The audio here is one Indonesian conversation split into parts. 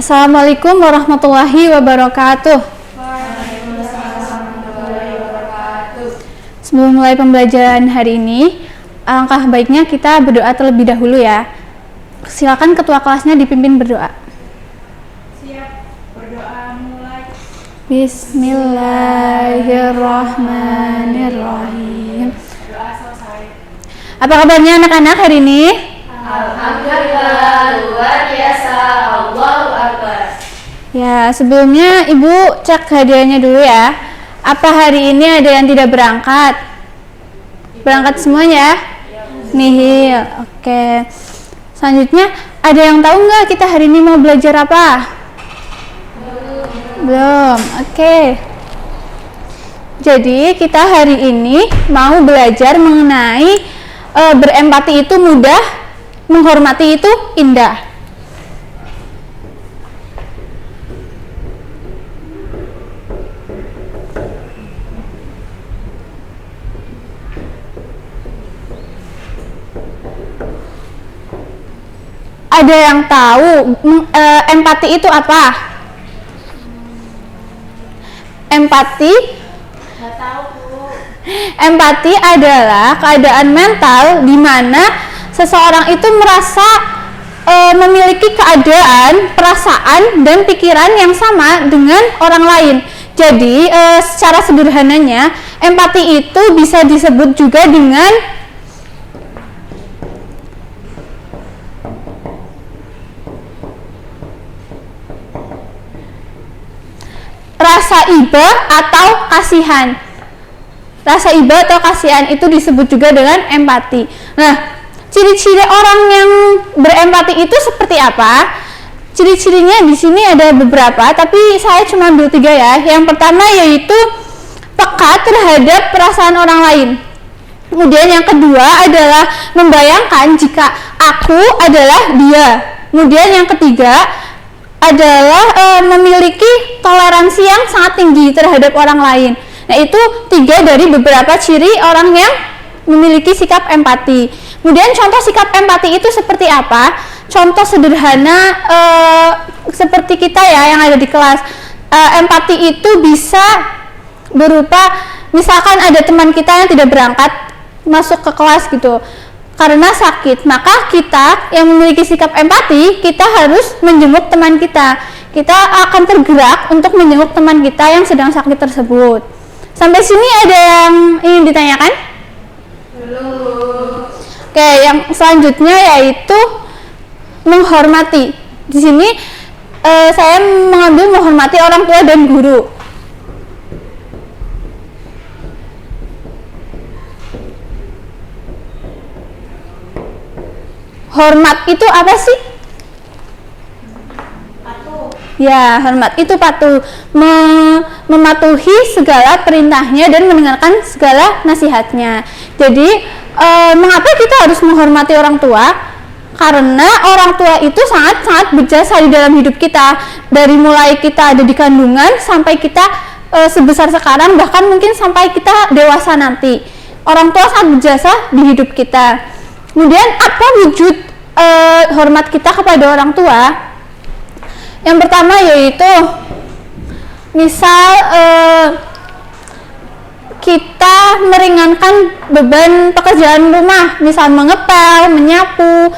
Assalamualaikum warahmatullahi wabarakatuh. Sebelum mulai pembelajaran hari ini, alangkah baiknya kita berdoa terlebih dahulu ya. Silakan ketua kelasnya dipimpin berdoa. Siap, berdoa mulai. Bismillahirrahmanirrahim. Doa selesai. Apa kabarnya anak-anak hari ini? Alhamdulillah, luar biasa. Allahu Akbar. Ya, sebelumnya Ibu cek hadiahnya dulu ya. Apa hari ini ada yang tidak berangkat? Berangkat semuanya? Nihil. Oke. Selanjutnya, ada yang tahu nggak kita hari ini mau belajar apa? Belum. Oke. Jadi, kita hari ini mau belajar mengenai berempati itu mudah, menghormati itu indah. Ada yang tahu empati itu apa? Empati? Nggak tahu, Bu. Empati adalah keadaan mental di mana seseorang itu merasa memiliki keadaan, perasaan, dan pikiran yang sama dengan orang lain. Jadi, secara sederhananya, empati itu bisa disebut juga dengan rasa iba atau kasihan. Rasa iba atau kasihan itu disebut juga dengan empati. Nah, ciri-ciri orang yang berempati itu seperti apa? Ciri-cirinya di sini ada beberapa, tapi saya cuma ambil 3 ya. Yang pertama yaitu peka terhadap perasaan orang lain. Kemudian yang kedua adalah membayangkan jika aku adalah dia. Kemudian yang ketiga adalah memiliki toleransi yang sangat tinggi terhadap orang lain. Nah, itu 3 dari beberapa ciri orang yang memiliki sikap empati. Kemudian contoh sikap empati itu seperti apa? Contoh sederhana seperti kita ya yang ada di kelas. Empati itu bisa berupa misalkan ada teman kita yang tidak berangkat masuk ke kelas gitu karena sakit, maka kita yang memiliki sikap empati, kita harus menjenguk teman kita. Kita akan tergerak untuk menjenguk teman kita yang sedang sakit tersebut. Sampai sini ada yang ingin ditanyakan? Belum. Oke, yang selanjutnya yaitu menghormati. Di sini saya mengambil menghormati orang tua dan guru. Hormat itu apa sih? Patuh. Ya, hormat itu patuh, mematuhi segala perintahnya dan mendengarkan segala nasihatnya. Jadi, mengapa kita harus menghormati orang tua? Karena orang tua itu sangat-sangat berjasa di dalam hidup kita. Dari mulai kita ada di kandungan sampai kita sebesar sekarang, bahkan mungkin sampai kita dewasa nanti. Orang tua sangat berjasa di hidup kita. Kemudian apa wujud hormat kita kepada orang tua? Yang pertama yaitu misal kita meringankan beban pekerjaan rumah, misal mengepel, menyapu,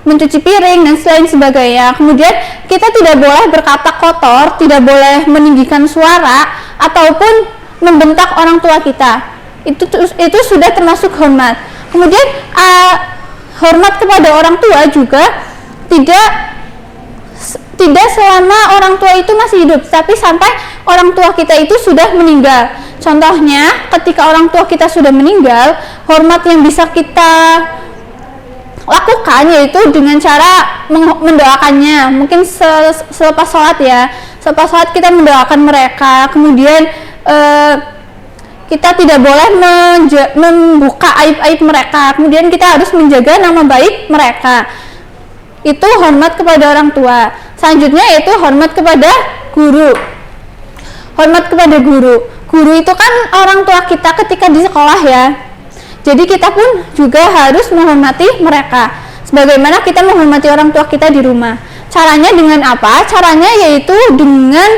mencuci piring dan lain sebagainya. Kemudian kita tidak boleh berkata kotor, tidak boleh meninggikan suara ataupun membentak orang tua kita. Itu sudah termasuk hormat. Kemudian hormat kepada orang tua juga tidak selama orang tua itu masih hidup, tapi sampai orang tua kita itu sudah meninggal. Contohnya, ketika orang tua kita sudah meninggal, hormat yang bisa kita lakukan yaitu dengan cara mendoakannya. Mungkin selepas sholat ya, selepas sholat kita mendoakan mereka. Kemudian kita tidak boleh membuka aib-aib mereka. Kemudian kita harus menjaga nama baik mereka. Itu hormat kepada orang tua. Selanjutnya yaitu hormat kepada guru. Hormat kepada guru. Guru itu kan orang tua kita ketika di sekolah ya. Jadi kita pun juga harus menghormati mereka. Sebagaimana kita menghormati orang tua kita di rumah. Caranya dengan apa? Caranya yaitu dengan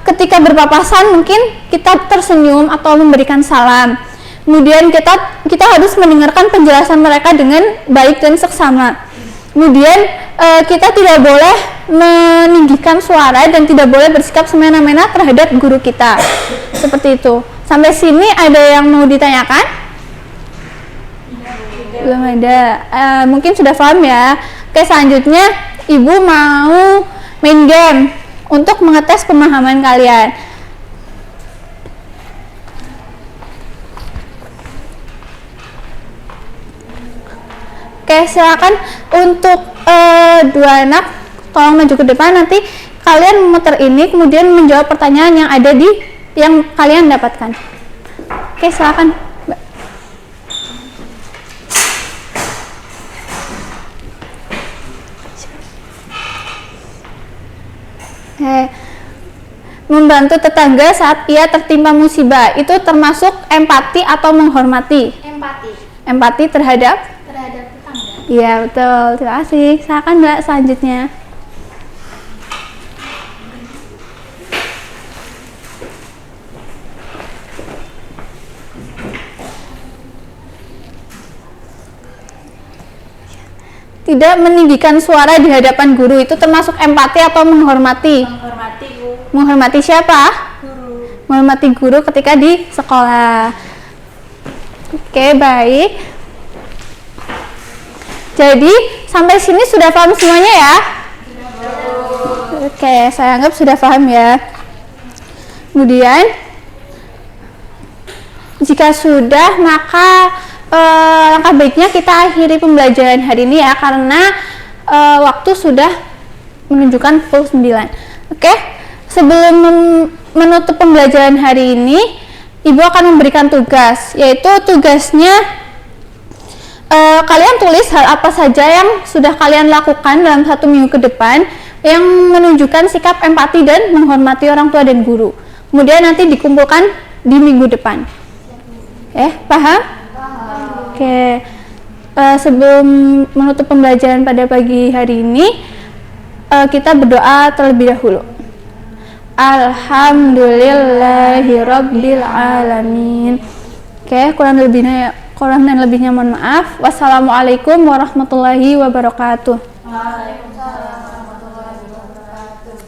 ketika berpapasan mungkin kita tersenyum atau memberikan salam. Kemudian kita harus mendengarkan penjelasan mereka dengan baik dan seksama. Kemudian kita tidak boleh meninggikan suara dan tidak boleh bersikap semena-mena terhadap guru kita. Seperti itu. Sampai sini ada yang mau ditanyakan? Belum ada. Mungkin sudah paham ya. Oke, selanjutnya Ibu mau main game untuk mengetes pemahaman kalian. Oke, silakan untuk dua anak tolong maju ke depan, nanti kalian memutar ini kemudian menjawab pertanyaan yang ada di yang kalian dapatkan. Oke, silakan, Mbak. Membantu tetangga saat ia tertimpa musibah itu termasuk empati atau menghormati? Empati. Empati terhadap Terhadap tetangga. Iya, betul. Terima kasih. Silakan Mbak selanjutnya. Tidak meninggikan suara di hadapan guru itu termasuk empati atau menghormati? Menghormati, Bu. Menghormati siapa? Guru. Menghormati guru ketika di sekolah. Oke, baik. Jadi sampai sini sudah paham semuanya ya? Oke, saya anggap sudah paham ya. Kemudian jika sudah, maka langkah baiknya kita akhiri pembelajaran hari ini ya, karena waktu sudah menunjukkan pukul 9. Oke, sebelum menutup pembelajaran hari ini, Ibu akan memberikan tugas, yaitu tugasnya kalian tulis hal apa saja yang sudah kalian lakukan dalam 1 minggu ke depan yang menunjukkan sikap empati dan menghormati orang tua dan guru. Kemudian nanti dikumpulkan di minggu depan. Paham? Oke, sebelum menutup pembelajaran pada pagi hari ini, kita berdoa terlebih dahulu. Alhamdulillahirabbil alamin. Oke, kurang dan lebihnya mohon maaf. Wassalamualaikum warahmatullahi wabarakatuh. Waalaikumsalam warahmatullahi wabarakatuh.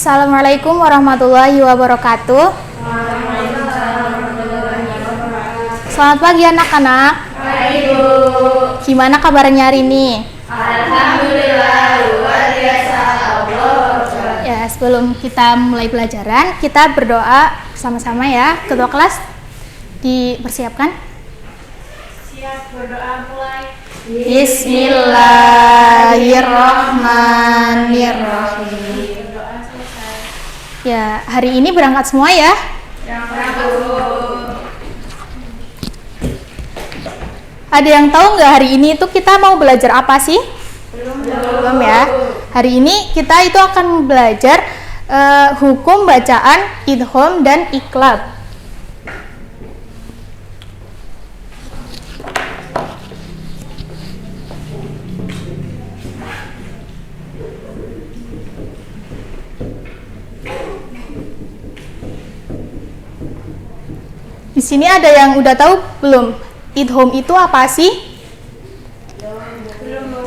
Assalamualaikum warahmatullahi wabarakatuh. Selamat pagi anak-anak. Baik, Bu. Gimana kabarnya hari ini? Alhamdulillah, luar biasa. Allah. Ya, sebelum kita mulai pelajaran, kita berdoa sama-sama ya. Ketua kelas dipersiapkan. Siap berdoa mulai. Bismillahirrahmanirrahim. Berdoa selesai. Ya, hari ini berangkat semua ya. Ada yang tahu nggak hari ini itu kita mau belajar apa sih? Belum ya. Hari ini kita itu akan belajar hukum bacaan idgham dan iqlab. Di sini ada yang udah tahu belum? Idgham itu apa sih?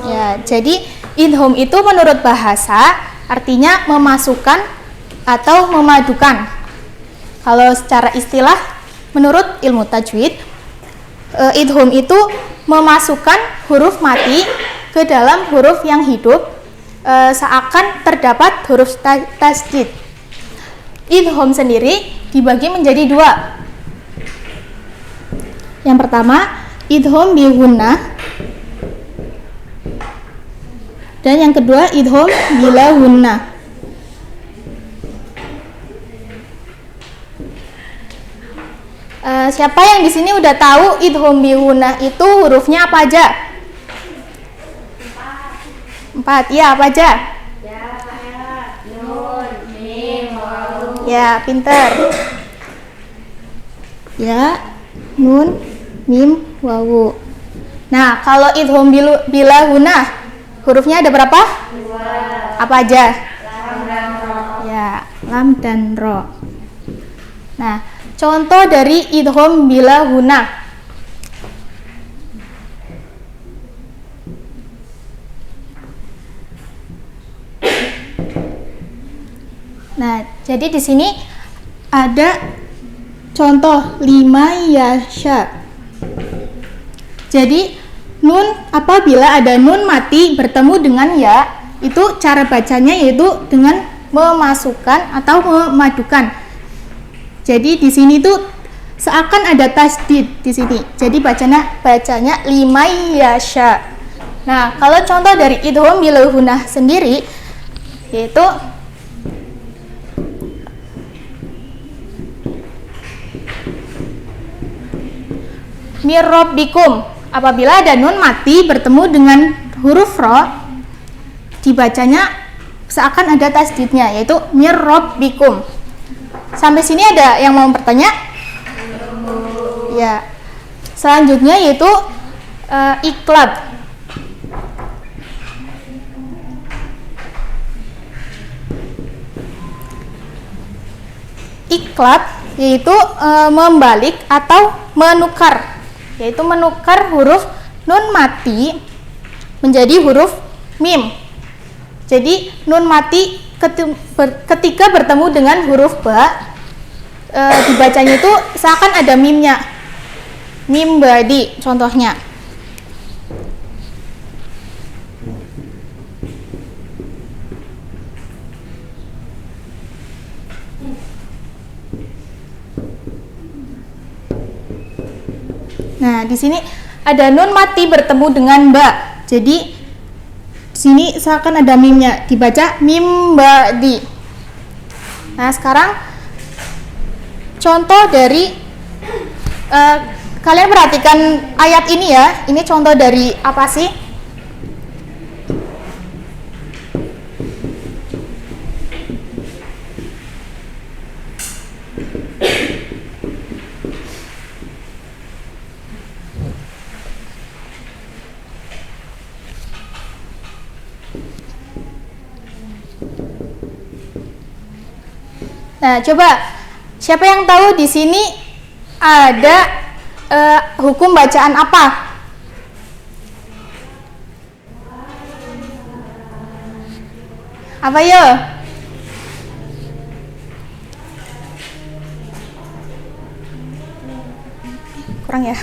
Ya, jadi idgham itu menurut bahasa artinya memasukkan atau memadukan. Kalau secara istilah menurut ilmu tajwid, idgham itu memasukkan huruf mati ke dalam huruf yang hidup seakan terdapat huruf tasdid. Idgham sendiri dibagi menjadi dua. Yang pertama, idgham bi gunnah, dan yang kedua idgham bila gunnah. Siapa yang di sini udah tahu idgham bi gunnah itu hurufnya apa aja? 4. Ya, apa aja? Ya, pinter. Ya, nun, mim, wawu. Nah, kalau idgham bila gunnah hurufnya ada berapa? 2. Apa aja? Lam dan ro. Ya, lam dan ro. Nah, contoh dari idgham bila gunnah. Nah, jadi di sini ada contoh 5 yasha. Jadi nun apabila ada nun mati bertemu dengan ya, itu cara bacanya yaitu dengan memasukkan atau memadukan. Jadi di sini tuh seakan ada tasdid di sini. Jadi bacanya 5 yasha. Nah, kalau contoh dari idgham bila gunnah sendiri yaitu mir rabbikum. Apabila ada nun mati bertemu dengan huruf ro, dibacanya seakan ada tasdidnya yaitu mir rabbikum. Sampai sini ada yang mau bertanya? Ya. Selanjutnya yaitu iqlab. Iqlab yaitu membalik atau menukar, yaitu menukar huruf nun mati menjadi huruf mim. Jadi nun mati ketika bertemu dengan huruf ba, dibacanya itu seakan ada mimnya. Mim badi contohnya. Nah, di sini ada nun mati bertemu dengan ba. Jadi di sini seakan ada mimnya, dibaca mim ba'di. Nah, sekarang contoh dari kalian perhatikan ayat ini ya. Ini contoh dari apa sih? Nah, coba siapa yang tahu di sini ada hukum bacaan apa? Apa ya? belakang ya.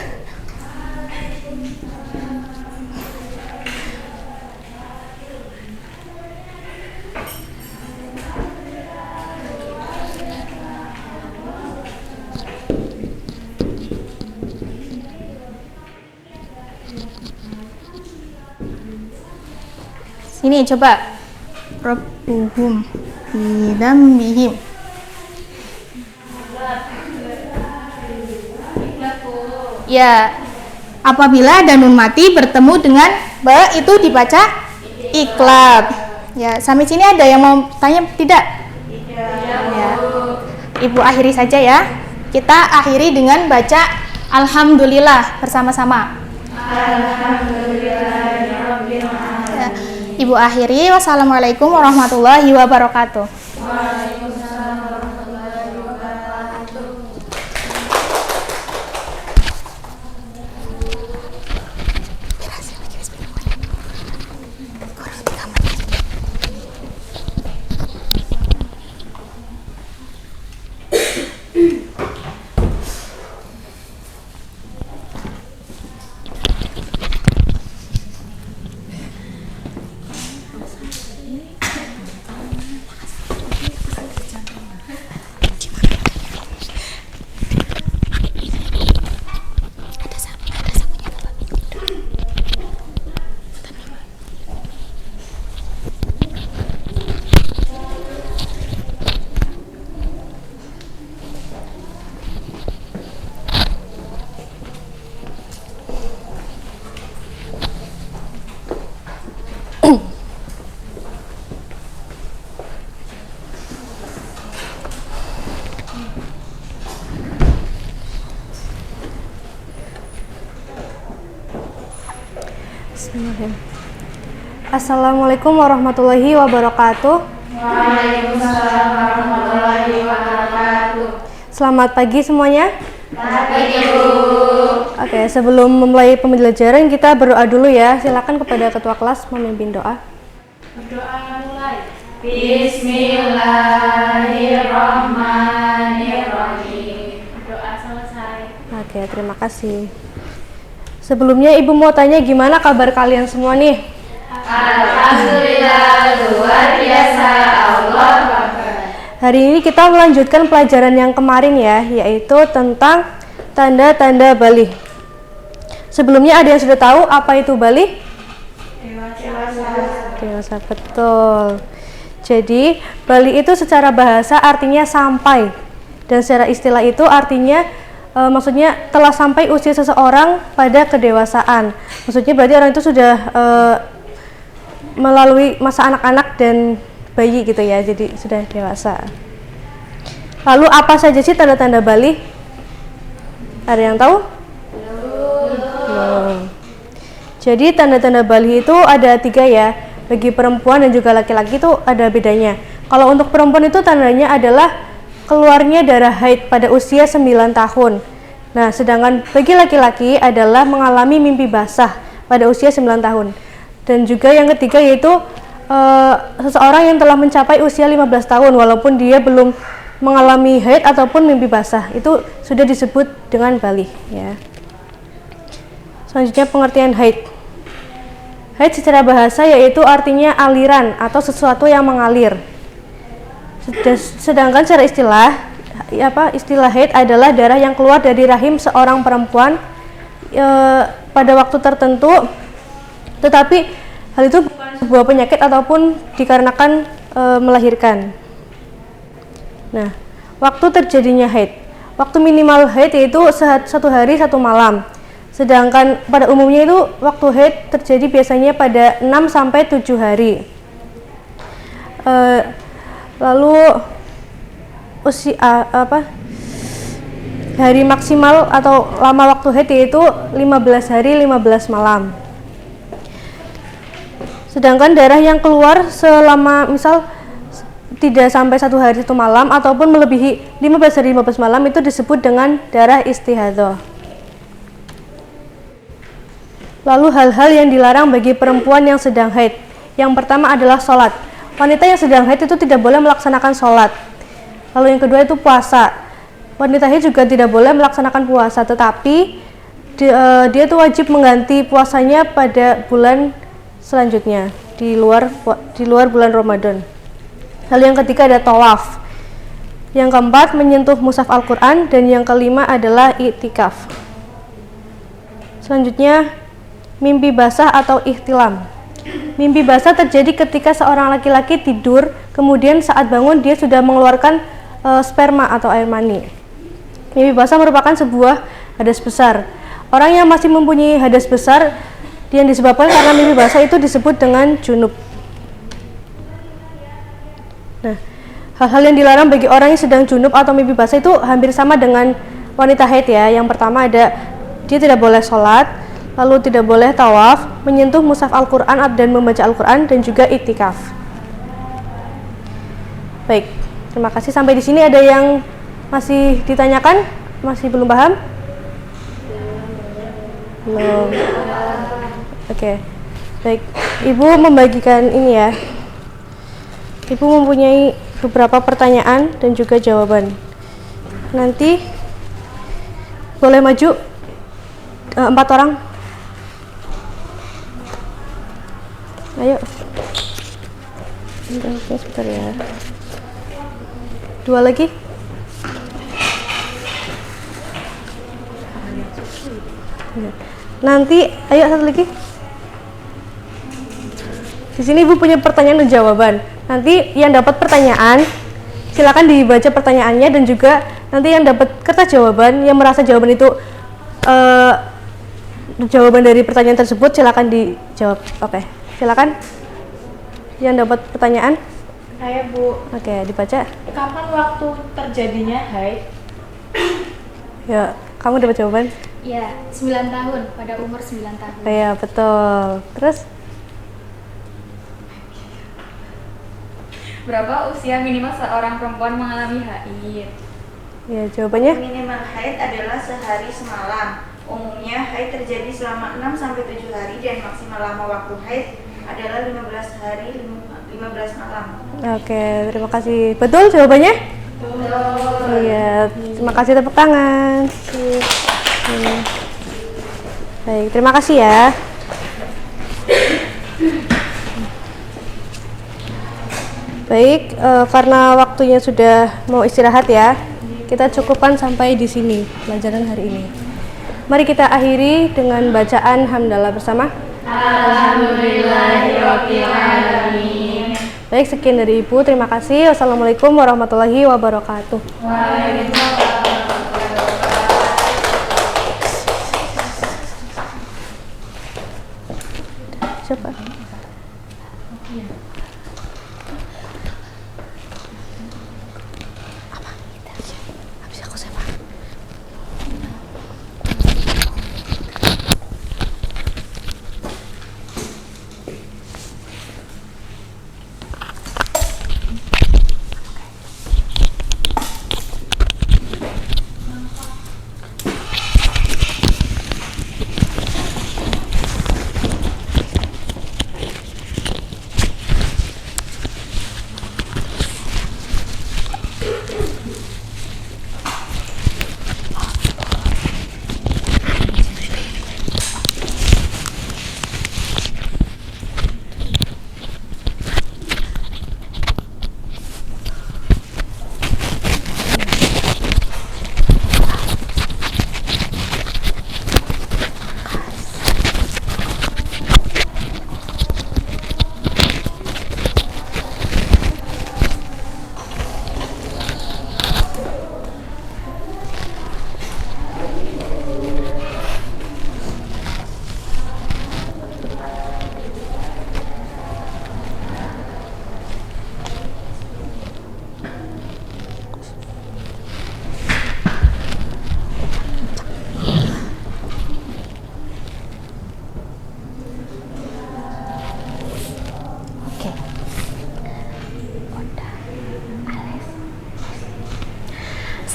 Sini coba. Rabbuhum bidambihim. Ya, apabila ada nun mati bertemu dengan ba itu dibaca iklab. Ya, sampai sini ada yang mau tanya tidak? Ya. Ibu akhiri saja ya. Kita akhiri dengan baca alhamdulillah bersama-sama. Ya. Ibu akhiri, wassalamualaikum warahmatullahi wabarakatuh. Assalamualaikum warahmatullahi wabarakatuh. Waalaikumsalam warahmatullahi wabarakatuh. Selamat pagi semuanya. Selamat pagi, Bu. Oke, sebelum memulai pembelajaran kita berdoa dulu ya. Silakan kepada ketua kelas memimpin doa. Berdoa mulai. Bismillahirrahmanirrahim. Doa selesai. Oke, terima kasih. Sebelumnya Ibu mau tanya gimana kabar kalian semua nih? Alhamdulillah, luar biasa. Allah Akbar. Hari ini kita melanjutkan pelajaran yang kemarin ya, yaitu tentang tanda-tanda balih. Sebelumnya ada yang sudah tahu apa itu balih? Dewasa, betul. Jadi, balih itu secara bahasa artinya sampai. Dan secara istilah itu artinya maksudnya telah sampai usia seseorang pada kedewasaan. Maksudnya berarti orang itu sudah melalui masa anak-anak dan bayi gitu ya, jadi sudah dewasa. Lalu apa saja sih tanda-tanda balih? Ada yang tahu? Belum. Jadi tanda-tanda balih itu ada 3 ya. Bagi perempuan dan juga laki-laki itu ada bedanya. Kalau untuk perempuan itu tandanya adalah keluarnya darah haid pada usia 9 tahun. Nah, sedangkan bagi laki-laki adalah mengalami mimpi basah pada usia 9 tahun. Dan juga yang ketiga yaitu seseorang yang telah mencapai usia 15 tahun walaupun dia belum mengalami haid ataupun mimpi basah. Itu sudah disebut dengan balih ya. Selanjutnya pengertian haid. Haid secara bahasa yaitu artinya aliran atau sesuatu yang mengalir. Sedangkan secara istilah haid adalah darah yang keluar dari rahim seorang perempuan pada waktu tertentu, tetapi hal itu bukan sebuah penyakit ataupun dikarenakan melahirkan. Nah, waktu terjadinya haid, waktu minimal haid yaitu 1 hari 1 malam. Sedangkan pada umumnya itu waktu haid terjadi biasanya pada 6 sampai 7 hari. Lalu hari maksimal atau lama waktu haid yaitu 15 hari 15 malam. Sedangkan darah yang keluar selama misal tidak sampai 1 hari 1 malam ataupun melebihi 15 hari 15 malam itu disebut dengan darah istihadhah. Lalu hal-hal yang dilarang bagi perempuan yang sedang haid. Yang pertama adalah sholat. Wanita yang sedang haid itu tidak boleh melaksanakan sholat. Lalu yang kedua itu puasa. Wanita haid juga tidak boleh melaksanakan puasa, tetapi dia tuh wajib mengganti puasanya pada bulan selanjutnya di luar bulan Ramadan. Lalu yang ketiga ada tawaf. Yang keempat menyentuh mushaf Al-Quran, dan yang kelima adalah i'tikaf. Selanjutnya mimpi basah atau ihtilam. Mimpi basah terjadi ketika seorang laki-laki tidur, kemudian saat bangun dia sudah mengeluarkan sperma atau air mani. Mimpi basah merupakan sebuah hadas besar. Orang yang masih mempunyai hadas besar yang disebabkan karena mimpi basah itu disebut dengan junub. Nah, hal-hal yang dilarang bagi orang yang sedang junub atau mimpi basah itu hampir sama dengan wanita haid ya. Yang pertama ada dia tidak boleh sholat, lalu tidak boleh tawaf, menyentuh mushaf Al-Quran dan membaca Al-Quran, dan juga i'tikaf. Baik, terima kasih. Sampai di sini ada yang masih ditanyakan? Masih belum paham? Belum. Oke. Baik, Ibu membagikan ini ya. Ibu mempunyai beberapa pertanyaan dan juga jawaban. Nanti boleh maju 4 orang. Ayo. Sebentar ya. 2 lagi. Nanti, ayo 1 lagi. Di sini Ibu punya pertanyaan dan jawaban. Nanti yang dapat pertanyaan, silakan dibaca pertanyaannya, dan juga nanti yang dapat kertas jawaban, yang merasa jawaban itu jawaban dari pertanyaan tersebut, silakan dijawab. Oke, silakan. Yang dapat pertanyaan? Saya Bu. Oke, dibaca. Kapan waktu terjadinya haid? Ya, kamu dapat jawaban? Ya, 9 tahun, pada umur 9 tahun. Ya, betul. Terus? Berapa usia minimal seorang perempuan mengalami haid? Ya, jawabannya? Minimal haid adalah sehari semalam. Umumnya haid terjadi selama 6-7 hari, dan maksimal lama waktu haid adalah 15 hari 15 malam. Oke, terima kasih. Betul jawabannya? Betul. Iya, terima kasih, tepuk tangan. Baik, terima kasih ya. Baik, karena waktunya sudah mau istirahat ya, kita cukupkan sampai di sini pelajaran hari ini. Mari kita akhiri dengan bacaan hamdalah bersama. Alhamdulillahirabbil alamin. Baik, sekian dari Ibu. Terima kasih. Wassalamualaikum warahmatullahi wabarakatuh. Waalaikumsalam. Siapa? Habis aku siapa?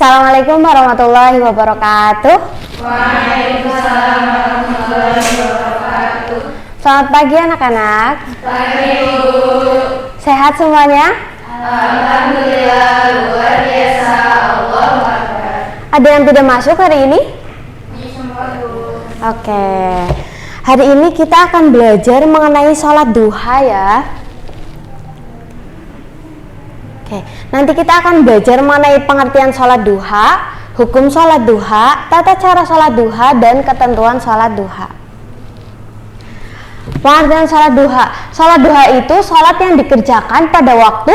Assalamualaikum warahmatullahi wabarakatuh. Waalaikumsalam warahmatullahi wabarakatuh. Selamat pagi anak-anak. Pagi Bu. Sehat semuanya? Alhamdulillah, luar biasa. Allahu Akbar. Ada yang tidak masuk hari ini? Oke. Hari ini kita akan belajar mengenai sholat duha ya. Oke, nanti kita akan belajar mengenai pengertian sholat duha, hukum sholat duha, tata cara sholat duha, dan ketentuan sholat duha. Pengertian sholat duha. Sholat duha itu sholat yang dikerjakan pada waktu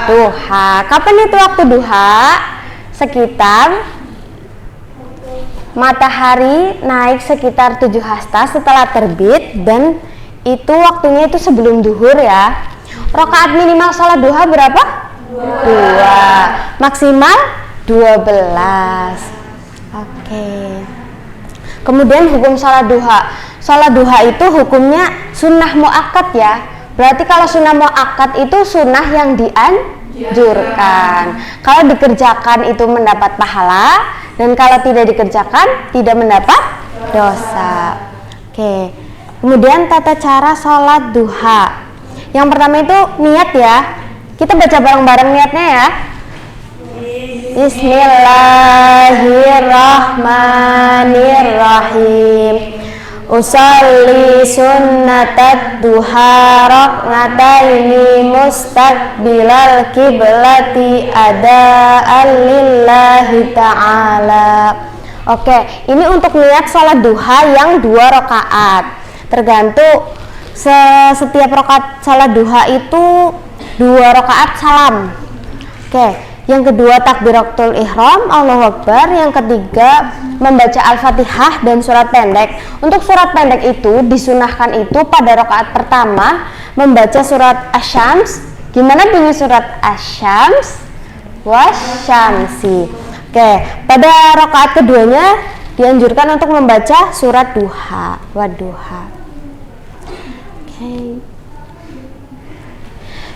duha. Kapan itu waktu duha? Sekitar matahari naik sekitar 7 hasta setelah terbit, dan itu waktunya itu sebelum duhur ya. Rakaat minimal sholat duha berapa? 2. Maksimal 12. Oke. Kemudian hukum sholat duha. Sholat duha itu hukumnya sunnah muakkad ya. Berarti kalau sunnah muakkad itu sunnah yang dianjurkan. Kalau dikerjakan itu mendapat pahala, dan kalau tidak dikerjakan tidak mendapat dosa. Oke. Kemudian tata cara sholat duha. Yang pertama itu niat ya. Kita baca bareng-bareng niatnya ya. Bismillahirrahmanirrahim. Usalli sunnatat duha rak'ataini mustaqbilal kiblati ada'an lillahi ta'ala. Oke, ini untuk niat sholat duha yang 2 rakaat. Tergantung setiap rakaat sholat duha itu 2 rakaat salam. Oke. Yang kedua takbiratul ihram, Allahu Akbar. Yang ketiga membaca Al-Fatihah dan surat pendek. Untuk surat pendek itu disunahkan itu pada rakaat pertama membaca surat Asy-Syams. Gimana bunyi surat Asy-Syams? Wasyamsi. Oke, pada rakaat keduanya dianjurkan untuk membaca surat duha, wadduha. Oke.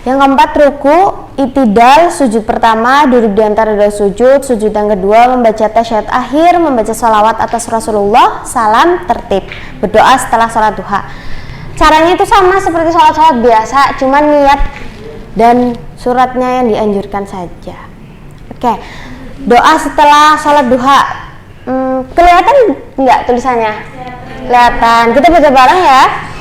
Yang keempat ruku, itidal, sujud pertama, duduk di antara 2 sujud, sujud yang kedua membaca tasyahud akhir, membaca sholawat atas Rasulullah, salam, tertib, berdoa setelah sholat duha. Caranya itu sama seperti sholat-sholat biasa, cuma niat dan suratnya yang dianjurkan saja. Oke, doa setelah sholat duha. Kelihatan nggak tulisannya? Kelihatan. Kita baca bareng ya.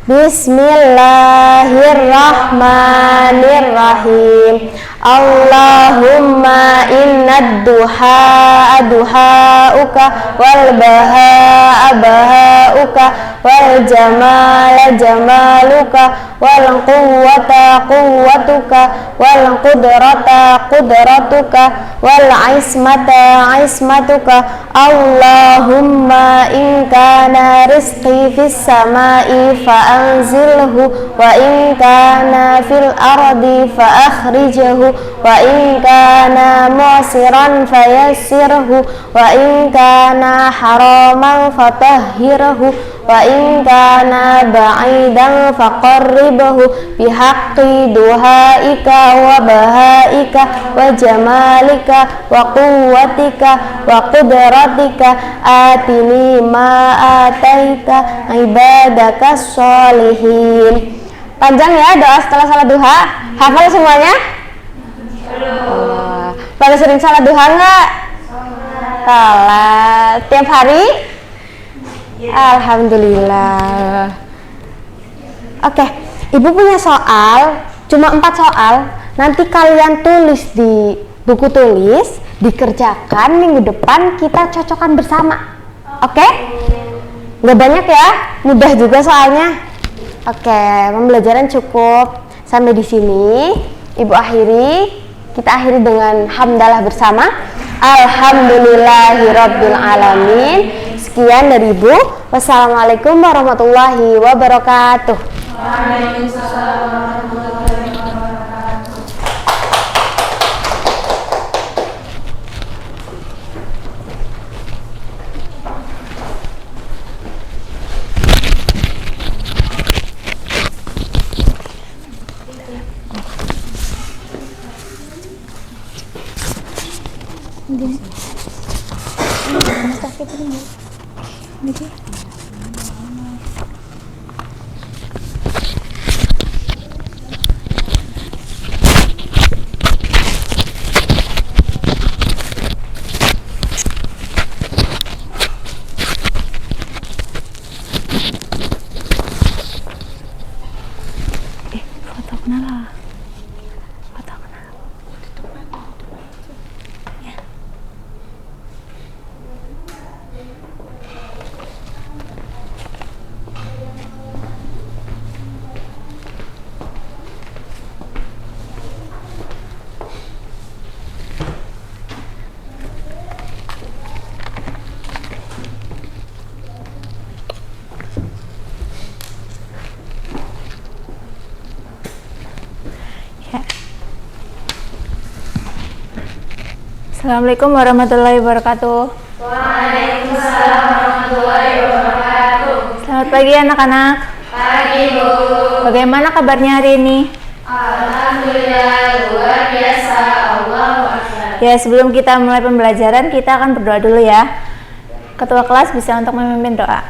Bismillahirrahmanirrahim. Allahumma innad duha duhauka wal baha bahauka wal jamala jamaluka wal quwwata quwwatuka wal qudrata qudratuka wal ismata ismatuka. Allahumma in kana rizqi fis samai fa anzilhu wa in kana fil ardi fa akhrijhu wa in kana musiran fayassirhu wa in kana haraman fatahhirhu wa in kana ba'idan faqarribhu bihaqqi duhaika wa bahaika wa jamalika wa quwwatika wa qudratika atini ma ataita ibadaka sholihin. Panjang ya doa setelah salat duha. Hafal semuanya? Pada sering salat duha nggak? Salat tiap hari? Alhamdulillah. Oke, ibu punya soal, cuma 4 soal. Nanti kalian tulis di buku tulis, dikerjakan minggu depan kita cocokkan bersama. Oke? Nggak banyak ya, mudah juga soalnya. Oke, pembelajaran cukup sampai di sini. Ibu akhiri, kita akhiri dengan hamdalah bersama. Alhamdulillahirabbil alamin. Sekian dari Ibu. Wassalamualaikum warahmatullahi wabarakatuh. Waalaikumsalam warahmatullahi wabarakatuh. kena lah. Atau kena. Ya. Assalamualaikum warahmatullahi wabarakatuh. Waalaikumsalam warahmatullahi wabarakatuh. Selamat pagi anak-anak. Pagi, Bu. Bagaimana kabarnya hari ini? Alhamdulillah, luar biasa. Allahu Akbar. Ya, sebelum kita mulai pembelajaran, kita akan berdoa dulu ya. Ketua kelas bisa untuk memimpin doa.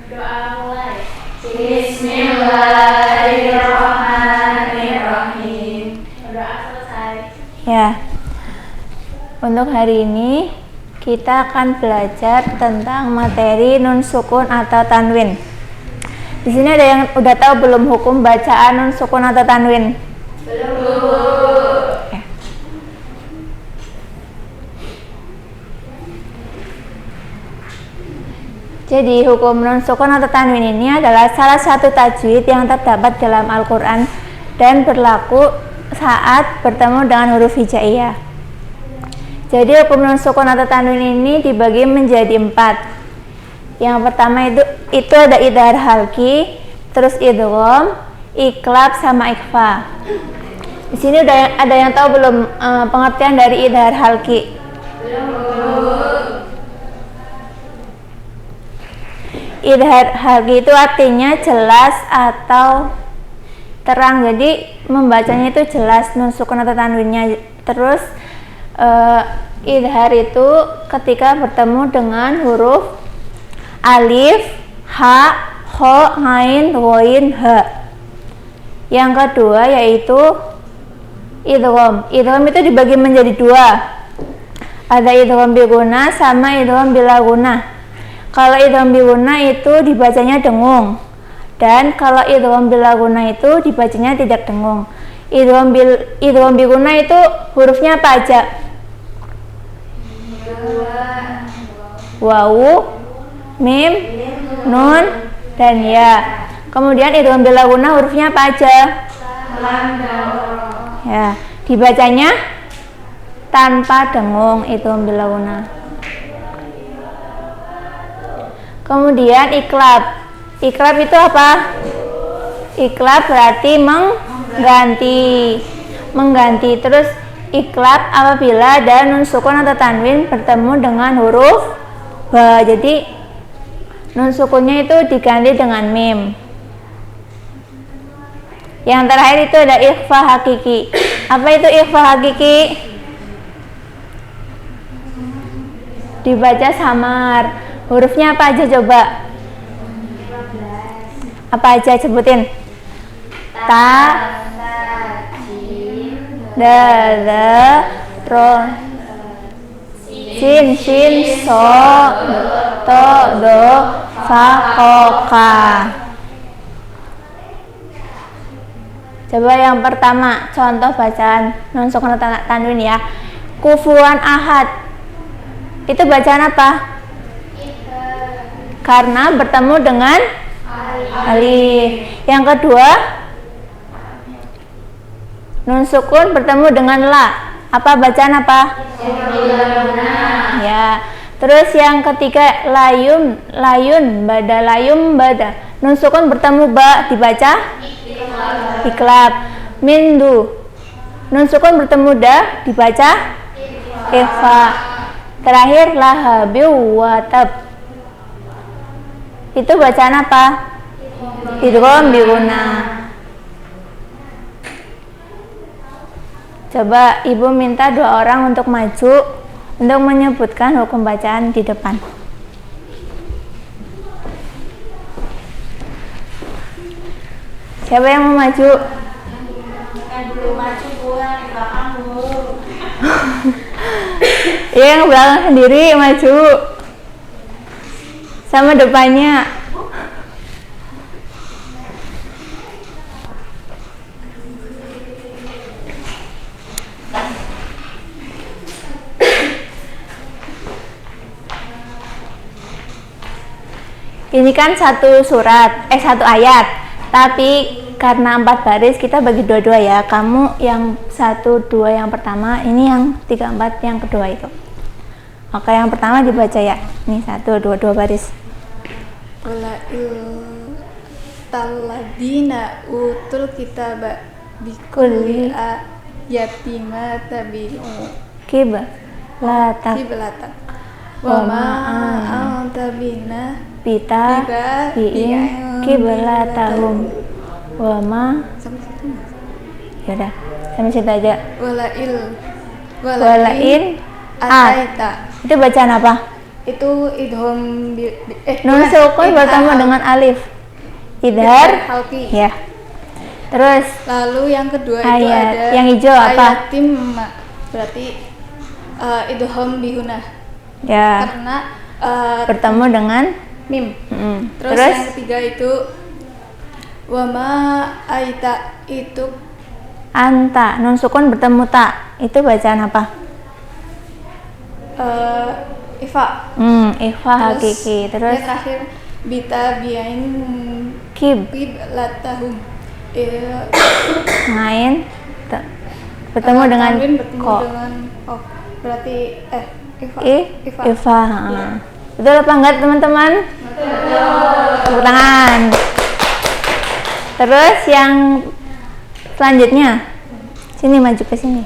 Doa mulai. Bismillahirrahmanirrahim. Doa selesai. Ya. Untuk hari ini kita akan belajar tentang materi nun sukun atau tanwin. Di sini ada yang udah tahu belum hukum bacaan nun sukun atau tanwin? Belum. Ya. Jadi hukum nun sukun atau tanwin ini adalah salah satu tajwid yang terdapat dalam Al-Quran dan berlaku saat bertemu dengan huruf hijaiyah. Jadi hukum nun sukun atau tanwin ini dibagi menjadi 4. Yang pertama itu ada idhar halki, terus idgham, iklab sama ikhfa. Di sini ada yang tahu belum pengertian dari idhar halki? Belum. Idhar halki itu artinya jelas atau terang. Jadi membacanya itu jelas nun sukun atau tanwinnya. Terus idhar itu ketika bertemu dengan huruf alif, ha, kho, ain, ghain, ha. Yang kedua yaitu idgham. Idgham itu dibagi menjadi 2. Ada idgham bi guna sama idgham bila guna. Kalau idgham bi guna itu dibacanya dengung. Dan kalau idgham bila guna itu dibacanya tidak dengung. Idgham bi guna itu hurufnya apa aja? Wawu, mim, nun, dan ya. Kemudian idgham bila guna hurufnya apa aja? Ya, dibacanya tanpa dengung idgham bila guna. Kemudian iklab. Iklab itu apa? Iklab berarti mengganti. Terus iklab apabila ada nun sukun atau tanwin bertemu dengan huruf ba. Jadi nun sukunnya itu diganti dengan mim. Yang terakhir itu ada ikhfa hakiki. Apa itu ikhfa hakiki? Dibaca samar. Hurufnya apa aja coba? Apa aja sebutin? Ta, da, ro, sin, so, to, do, fa, ko, ka. Coba yang pertama, contoh bacaan nun sukun atau tanwin ya. Kufuwan ahad. Itu bacaan apa? Karena bertemu dengan alif. Yang kedua, nun sukun bertemu dengan la. Apa bacaan apa? Ya. Terus yang ketiga, layun, bada. Nun sukun bertemu ba, dibaca iklab. Mindu, nun sukun bertemu da, dibaca ikhfa. Terakhir lahabi watab. Itu bacaan apa? Idgham bi guna. Coba ibu minta 2 orang untuk maju untuk menyebutkan hukum bacaan di depan. Siapa yang mau maju? Belum maju, Bu, yang di belakang, Bu. Iya, yang belakang sendiri maju sama depannya. ini kan satu satu ayat, tapi karena 4 baris kita bagi dua-dua ya. Kamu yang 1, 2 yang pertama, ini yang 3, 4 yang kedua itu. Oke, yang pertama dibaca ya. Ini 1, 2 baris. Ulail talladina utul kitaba bikulli yatima tabi'u Kiblatan wa ma anta bina pita bi'in kiblatahum wa ma. Yaudah, sampai situ aja. Walain ataita. Itu bacaan apa? Itu idhom Nun sukun bertemu dengan alif. Idhar halki. ya. Terus Lalu yang kedua itu ayat ada yang hijau apa? ayatim berarti idhom bihuna Ya, karena bertemu dengan mim. Terus Terus yang ketiga itu wama aita itu anta, nun sukun bertemu ta. Itu bacaan apa? ifa. Ikhfa hakiki. Terus yang terakhir bita biain latahum ngain bertemu dengan ko. dengan berarti ifa. Ifa. Betul apa enggak teman-teman? Tepuk tangan. Terus yang selanjutnya, sini maju ke sini.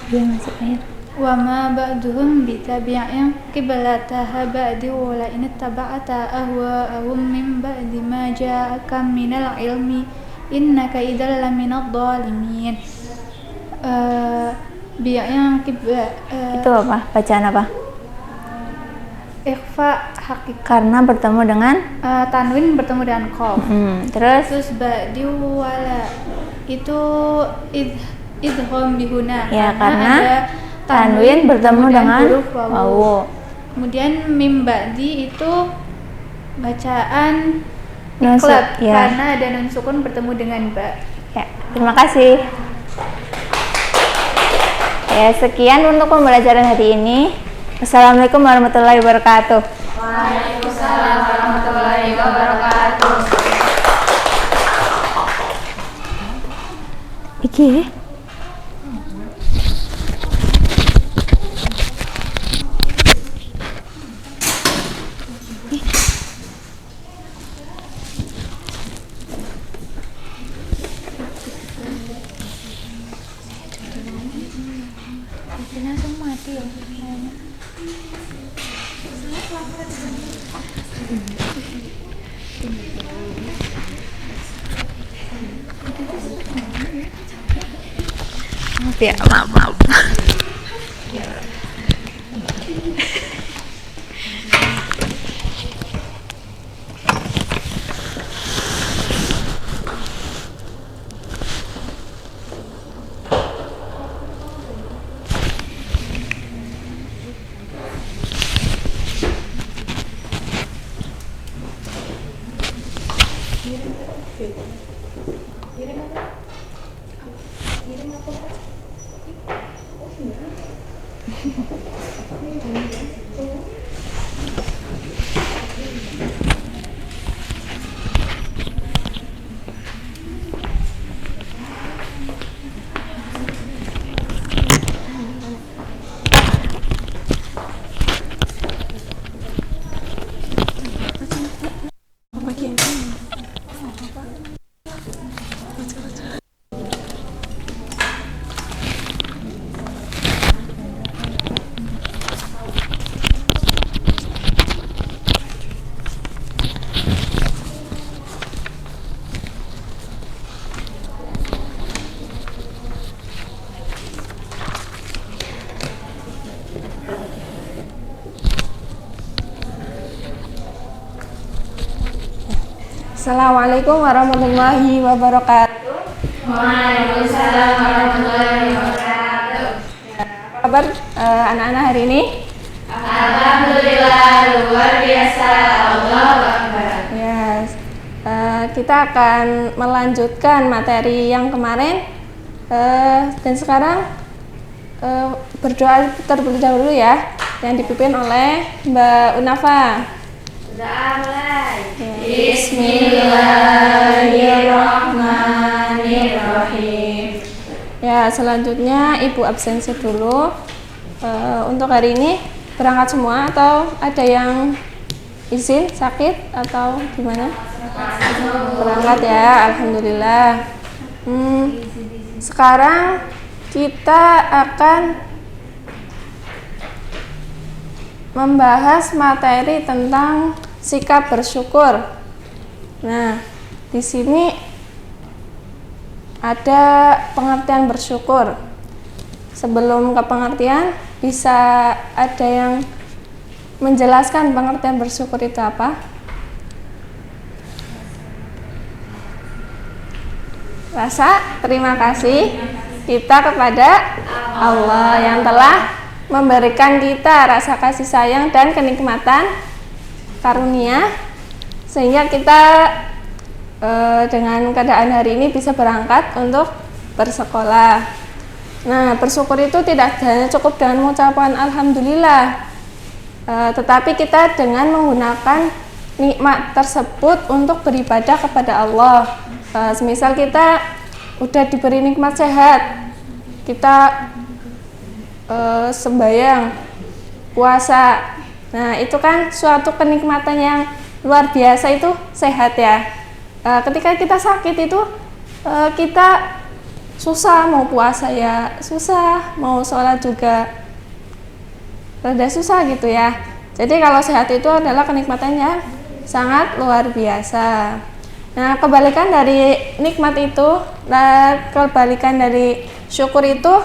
Dia masih air. Wama ba'duhum bitabi'in qiblataha ba'di wa la in taba'ata ahwa'ahum min ba'di ma ja'aka minal ilmi innaka idzal laminadh dhalimin. Bi'in Itu apa? Bacaan apa? ikhfa hakik Karena bertemu dengan tanwin bertemu dengan qaf. terus Ba'di wala itu idgham bihuna ya, karena ada tanwin bertemu dengan huruf wawu. Kemudian mim ba'di itu bacaan Nun iklat ya. karena ada nun sukun bertemu dengan ba. Ya, terima kasih. Ya, sekian untuk pembelajaran hari ini. Assalamualaikum warahmatullahi wabarakatuh. Waalaikumsalam warahmatullahi wabarakatuh. Iki. Langsung mati ya. Ya, maaf. Assalamualaikum warahmatullahi wabarakatuh. Waalaikumsalam warahmatullahi wabarakatuh. Apa kabar anak-anak hari ini? Alhamdulillah luar biasa. Allahu Akbar. Yes. Kita akan melanjutkan materi yang kemarin dan sekarang berdoa terlebih dahulu ya, yang dipimpin oleh Mbak Unafa. Berdoa mulai. Bismillahirrahmanirrahim. Ya, selanjutnya Ibu absensi dulu. Untuk hari ini berangkat semua atau ada yang izin sakit atau gimana? Berangkat ya, alhamdulillah. Sekarang kita akan membahas materi tentang sikap bersyukur. Nah, di sini ada pengertian bersyukur. Sebelum ke pengertian, bisa ada yang menjelaskan pengertian bersyukur itu apa? Rasa terima kasih kita kepada Allah yang telah memberikan kita rasa kasih sayang dan kenikmatan karunia sehingga kita dengan keadaan hari ini bisa berangkat untuk bersekolah. Nah, bersyukur itu tidak hanya cukup dengan mengucapkan alhamdulillah, tetapi kita dengan menggunakan nikmat tersebut untuk beribadah kepada Allah. Semisal kita udah diberi nikmat sehat, kita sembahyang, puasa. Nah, itu kan suatu kenikmatan yang luar biasa, itu sehat ya. Ketika kita sakit itu kita susah, mau puasa ya susah, mau sholat juga rada susah gitu ya. Jadi kalau sehat itu adalah kenikmatan yang sangat luar biasa. Nah, kebalikan dari nikmat itu, kebalikan dari syukur itu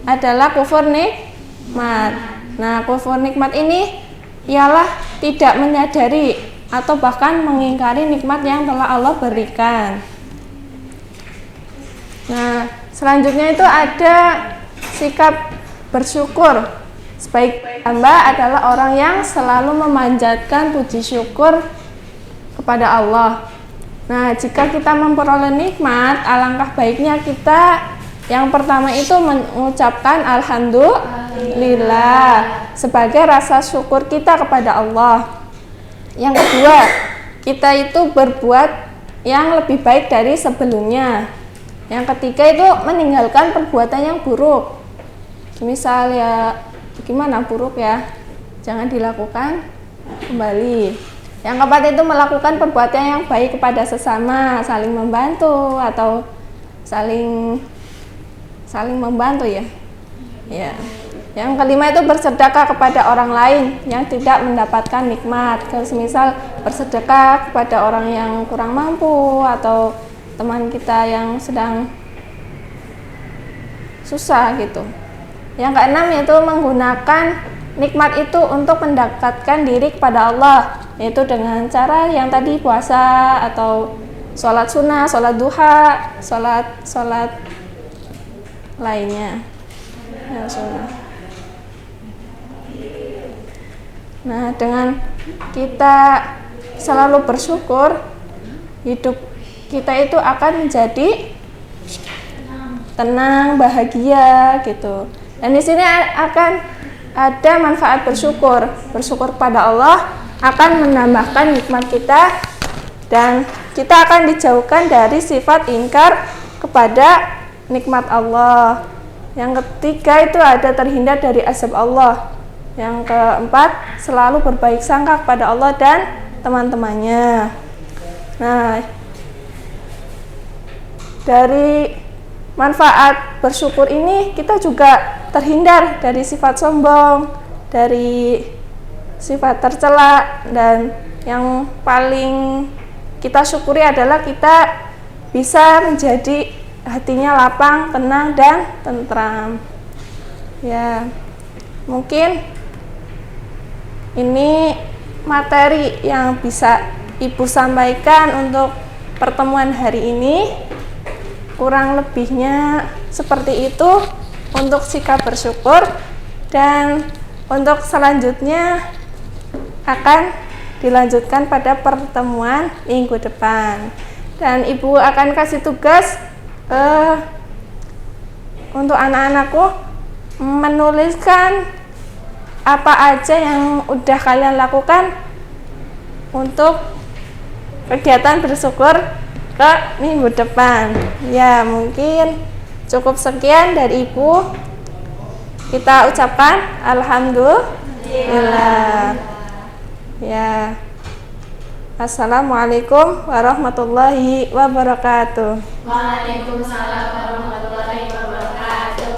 adalah kufur nikmat. Nah, kufur nikmat ini ialah tidak menyadari atau bahkan mengingkari nikmat yang telah Allah berikan. Nah, selanjutnya itu ada sikap bersyukur. Sebaik hamba adalah orang yang selalu memanjatkan puji syukur kepada Allah. Nah, jika kita memperoleh nikmat, alangkah baiknya kita yang pertama itu mengucapkan alhamdulillah sebagai rasa syukur kita kepada Allah. Yang kedua, kita itu berbuat yang lebih baik dari sebelumnya. Yang ketiga itu meninggalkan perbuatan yang buruk. Misal ya gimana buruk ya, jangan dilakukan kembali. Yang keempat itu melakukan perbuatan yang baik kepada sesama, saling membantu atau saling membantu ya. Ya. Yang kelima itu bersedekah kepada orang lain yang tidak mendapatkan nikmat. Kalau semisal bersedekah kepada orang yang kurang mampu atau teman kita yang sedang susah gitu. Yang keenam yaitu menggunakan nikmat itu untuk mendekatkan diri kepada Allah, yaitu dengan cara yang tadi puasa atau sholat sunnah, sholat duha, sholat lainnya. Ya, sunnah. Nah, dengan kita selalu bersyukur, hidup kita itu akan menjadi tenang, bahagia gitu. Dan di sini akan ada manfaat bersyukur. Bersyukur pada Allah akan menambahkan nikmat kita dan kita akan dijauhkan dari sifat ingkar kepada nikmat Allah. Yang ketiga itu ada terhindar dari azab Allah. Yang keempat, selalu berbaik sangka kepada Allah dan teman-temannya. Nah, dari manfaat bersyukur ini kita juga terhindar dari sifat sombong, dari sifat tercela, dan yang paling kita syukuri adalah kita bisa menjadi hatinya lapang, tenang, dan tentram. Ya, mungkin ini materi yang bisa Ibu sampaikan untuk pertemuan hari ini. Kurang lebihnya seperti itu untuk sikap bersyukur, dan untuk selanjutnya akan dilanjutkan pada pertemuan minggu depan. Dan Ibu akan kasih tugas untuk anak-anakku menuliskan apa aja yang udah kalian lakukan untuk kegiatan bersyukur ke minggu depan. Ya, mungkin cukup sekian dari Ibu. Kita ucapkan alhamdulillah. Ya. Assalamualaikum warahmatullahi wabarakatuh. Waalaikumsalam warahmatullahi wabarakatuh.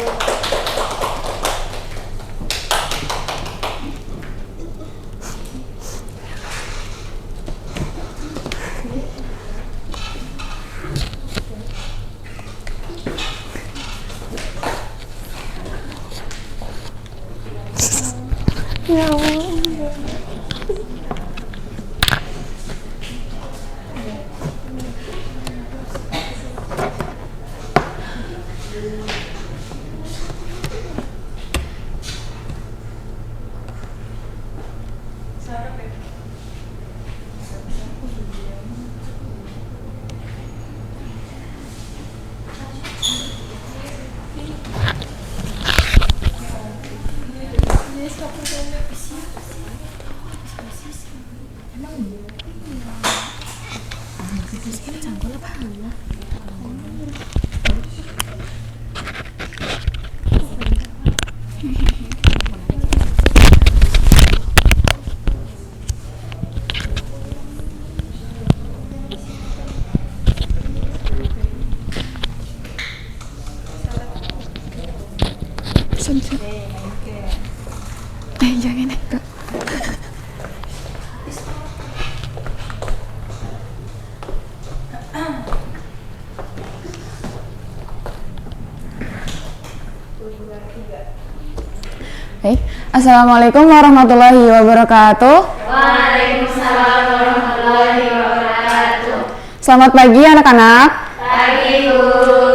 Baik. Assalamualaikum warahmatullahi wabarakatuh. Waalaikumsalam warahmatullahi wabarakatuh. Selamat pagi anak-anak. Pagi Bu.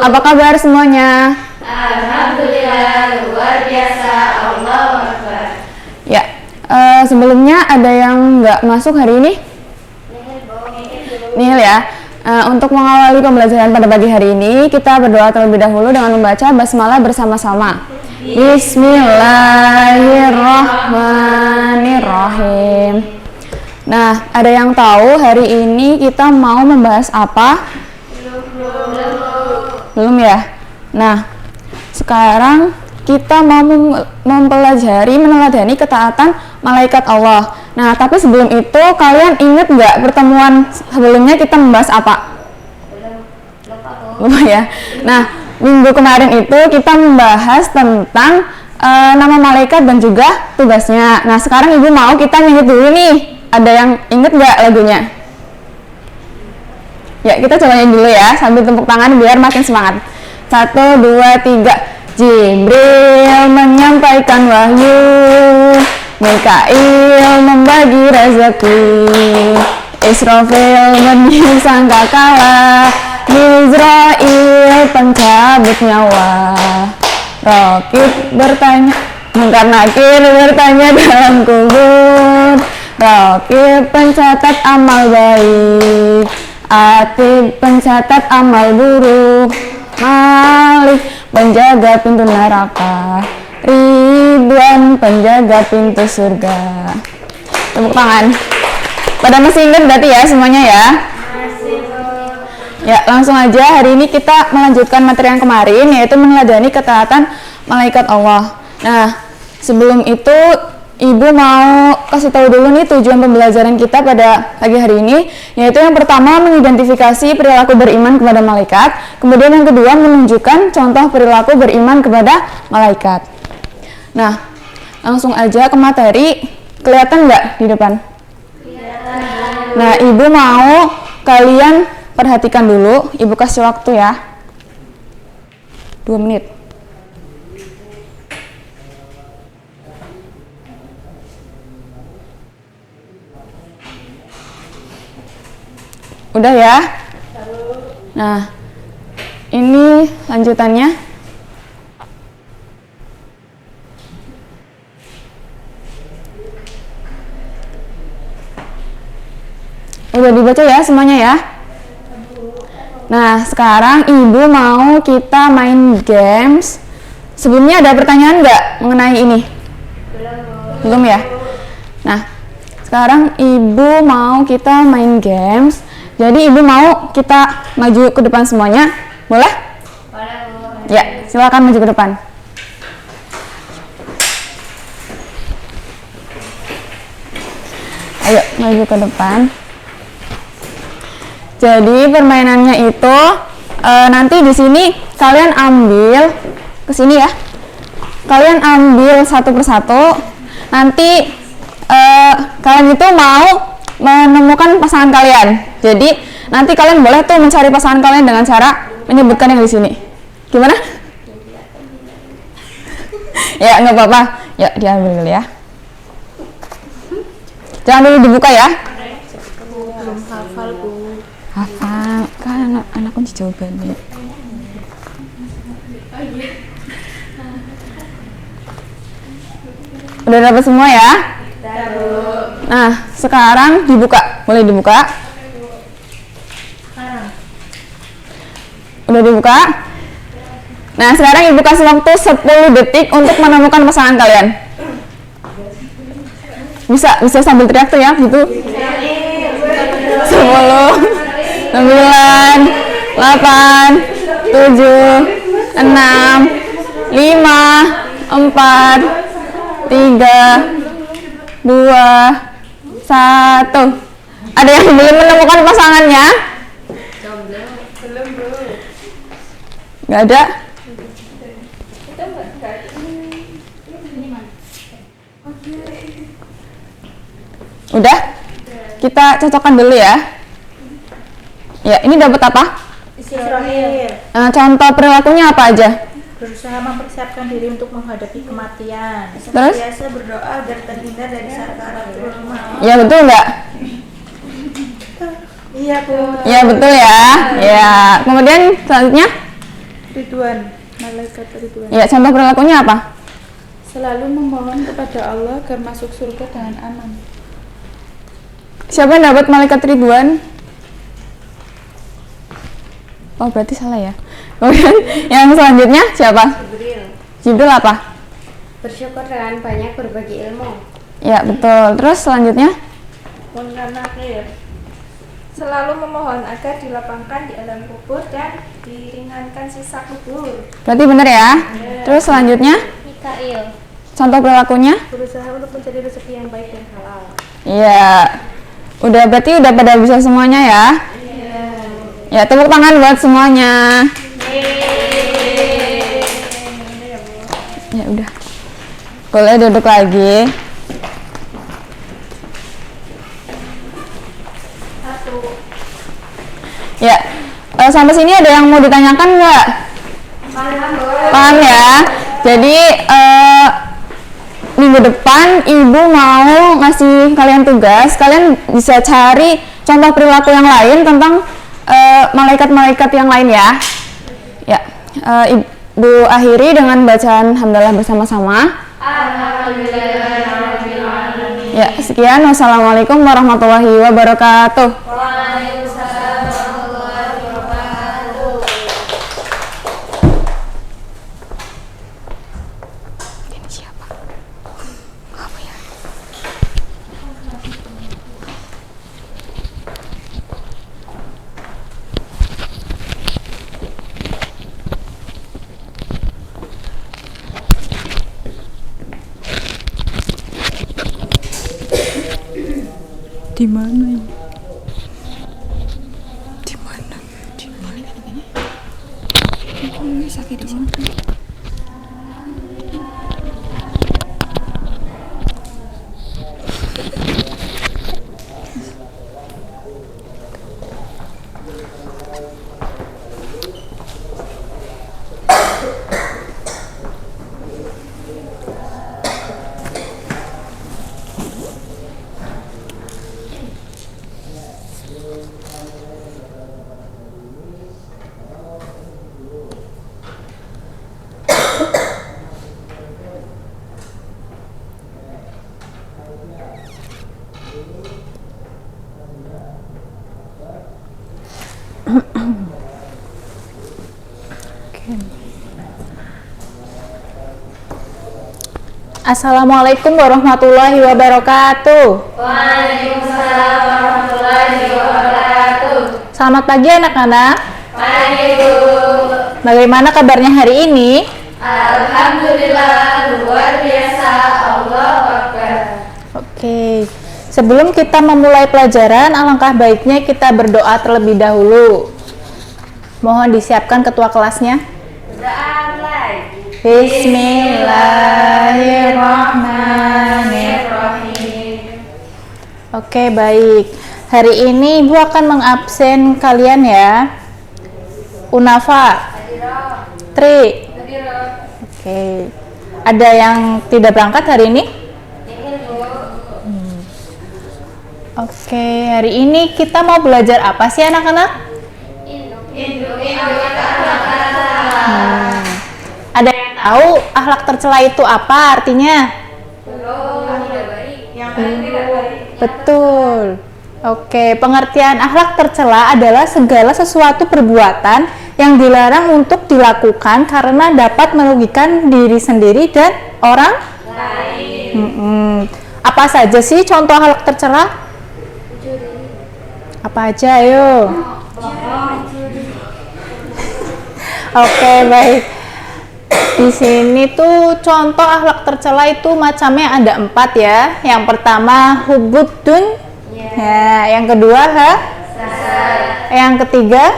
Apa kabar semuanya? Alhamdulillah luar biasa. Allahu Akbar. Ya, sebelumnya ada yang nggak masuk hari ini? Nihil ya. Untuk mengawali pembelajaran pada pagi hari ini, kita berdoa terlebih dahulu dengan membaca basmalah bersama-sama. Bismillahirrahmanirrahim. Nah, ada yang tahu hari ini kita mau membahas apa? Belum ya? Nah, sekarang kita mau mempelajari, meneladani ketaatan malaikat Allah. Nah, tapi sebelum itu kalian ingat nggak pertemuan sebelumnya kita membahas apa? Lupa ya. Nah, minggu kemarin itu kita membahas tentang nama malaikat dan juga tugasnya. Nah, sekarang Ibu mau kita nyanyi dulu nih. Ada yang inget nggak lagunya? Ya, kita coba nyanyi dulu ya, sambil tepuk tangan biar makin semangat. 1, 2, 3. Jibril menyampaikan wahyu, Mikail membagi rezeki, Israfil meniup sangkakala, Mizrail pencabut nyawa. Rokib bertanya, Munkar Nakir bertanya dalam kubur. Rokib pencatat amal baik, Atib pencatat amal buruk, Malik penjaga pintu neraka, Ridwan penjaga pintu surga. Tepuk tangan. Pada masih ingat berarti ya semuanya ya? Ya, langsung aja hari ini kita melanjutkan materi yang kemarin, yaitu meneladani ketaatan malaikat Allah. Nah, sebelum itu Ibu mau kasih tahu dulu nih tujuan pembelajaran kita pada pagi hari ini, yaitu yang pertama mengidentifikasi perilaku beriman kepada malaikat, kemudian yang kedua menunjukkan contoh perilaku beriman kepada malaikat. Nah, langsung aja ke materi. Kelihatan nggak di depan? Nah, Ibu mau kalian perhatikan dulu, Ibu kasih waktu ya 2 menit. Udah ya? Nah, ini lanjutannya. Udah dibaca ya semuanya ya? Nah, sekarang Ibu mau kita main games. Sebelumnya ada pertanyaan nggak mengenai ini? Belum ya? Nah, Sekarang ibu mau kita main games. Jadi ibu mau kita maju ke depan semuanya, boleh? Boleh, Bu. Ya, silakan maju ke depan. Ayo maju ke depan. Jadi permainannya itu nanti di sini kalian ambil ke sini ya. Kalian ambil satu persatu. Nanti kalian itu mau menemukan pasangan kalian. Jadi nanti kalian boleh tuh mencari pasangan kalian dengan cara menyebutkan yang di sini. Gimana? Ya nggak apa-apa. Yuk diambil dulu ya. Jangan dulu dibuka ya. Belum hafal, Bu. Hafal kan anak kunci jawabannya. Udah dapat semua ya? Nah, sekarang dibuka. Boleh dibuka? Udah dibuka? Nah, sekarang ibu kasih waktu 10 detik untuk menemukan pasangan kalian. Bisa sambil teriak tuh ya, gitu. 10, 9, 8, 7, 6, 5, 4, 3, 2, 1. Ada yang belum menemukan pasangannya? Nggak ada? Udah? Kita cocokkan dulu ya. Ya, ini dapat apa? Israel Contoh perilakunya apa aja? berusaha mempersiapkan diri untuk menghadapi kematian. Terus? Biasa berdoa agar terhindar dari sakaratul maut. Ya, betul nggak? Iya, Bu. Ya, betul ya. Ya, kemudian selanjutnya? Ridwan, malaikat Ridwan. Ya, contoh perilakunya apa? Selalu memohon kepada Allah agar masuk surga dengan aman. Siapa yang dapat malaikat Ridwan? Oh, berarti salah ya. Kemudian yang selanjutnya siapa? Jibril apa? Bersyukur dengan banyak berbagi ilmu. Ya, betul. Terus selanjutnya? Selalu memohon agar dilapangkan di alam kubur dan diringankan sisa kubur. Berarti benar ya? Terus selanjutnya? Mikail. Contoh perilakunya? Berusaha untuk mencari rezeki yang baik dan halal. Iya. Berarti udah pada bisa semuanya ya? Ya, tepuk tangan buat semuanya. Ya udah. Boleh duduk lagi. Ya, sampai sini ada yang mau ditanyakan nggak? Paham ya? Jadi minggu depan ibu mau ngasih kalian tugas, kalian bisa cari contoh perilaku yang lain tentang malaikat-malaikat yang lain ya. Ya, ibu akhiri dengan bacaan hamdalah bersama-sama. Ya, sekian. Wassalamualaikum warahmatullahi wabarakatuh. Di mana ini? Di mana? Di mana ini? Ini sakit di sini. Assalamualaikum warahmatullahi wabarakatuh. Waalaikumsalam warahmatullahi wabarakatuh. Selamat pagi anak-anak. Pagi Bu. Bagaimana kabarnya hari ini? Alhamdulillah luar biasa. Allahu Akbar. Oke. Sebelum kita memulai pelajaran, alangkah baiknya kita berdoa terlebih dahulu. Mohon disiapkan ketua kelasnya. Bismillahirrahmanirrahim. Oke, baik. Hari ini Ibu akan mengabsen kalian ya. Unafa, Tri. Oke. Ada yang tidak berangkat hari ini? Oke, hari ini kita mau belajar apa sih anak-anak? Ada yang tahu akhlak tercela itu apa artinya? Betul. Oke, pengertian akhlak tercela adalah segala sesuatu perbuatan yang dilarang untuk dilakukan karena dapat merugikan diri sendiri dan orang lain. Apa saja sih contoh akhlak tercela? Apa aja, ayo? Oke, baik. Di sini tuh contoh akhlak tercela itu macamnya ada 4 ya. Yang pertama hubuddun, ya. Yang kedua yang ketiga,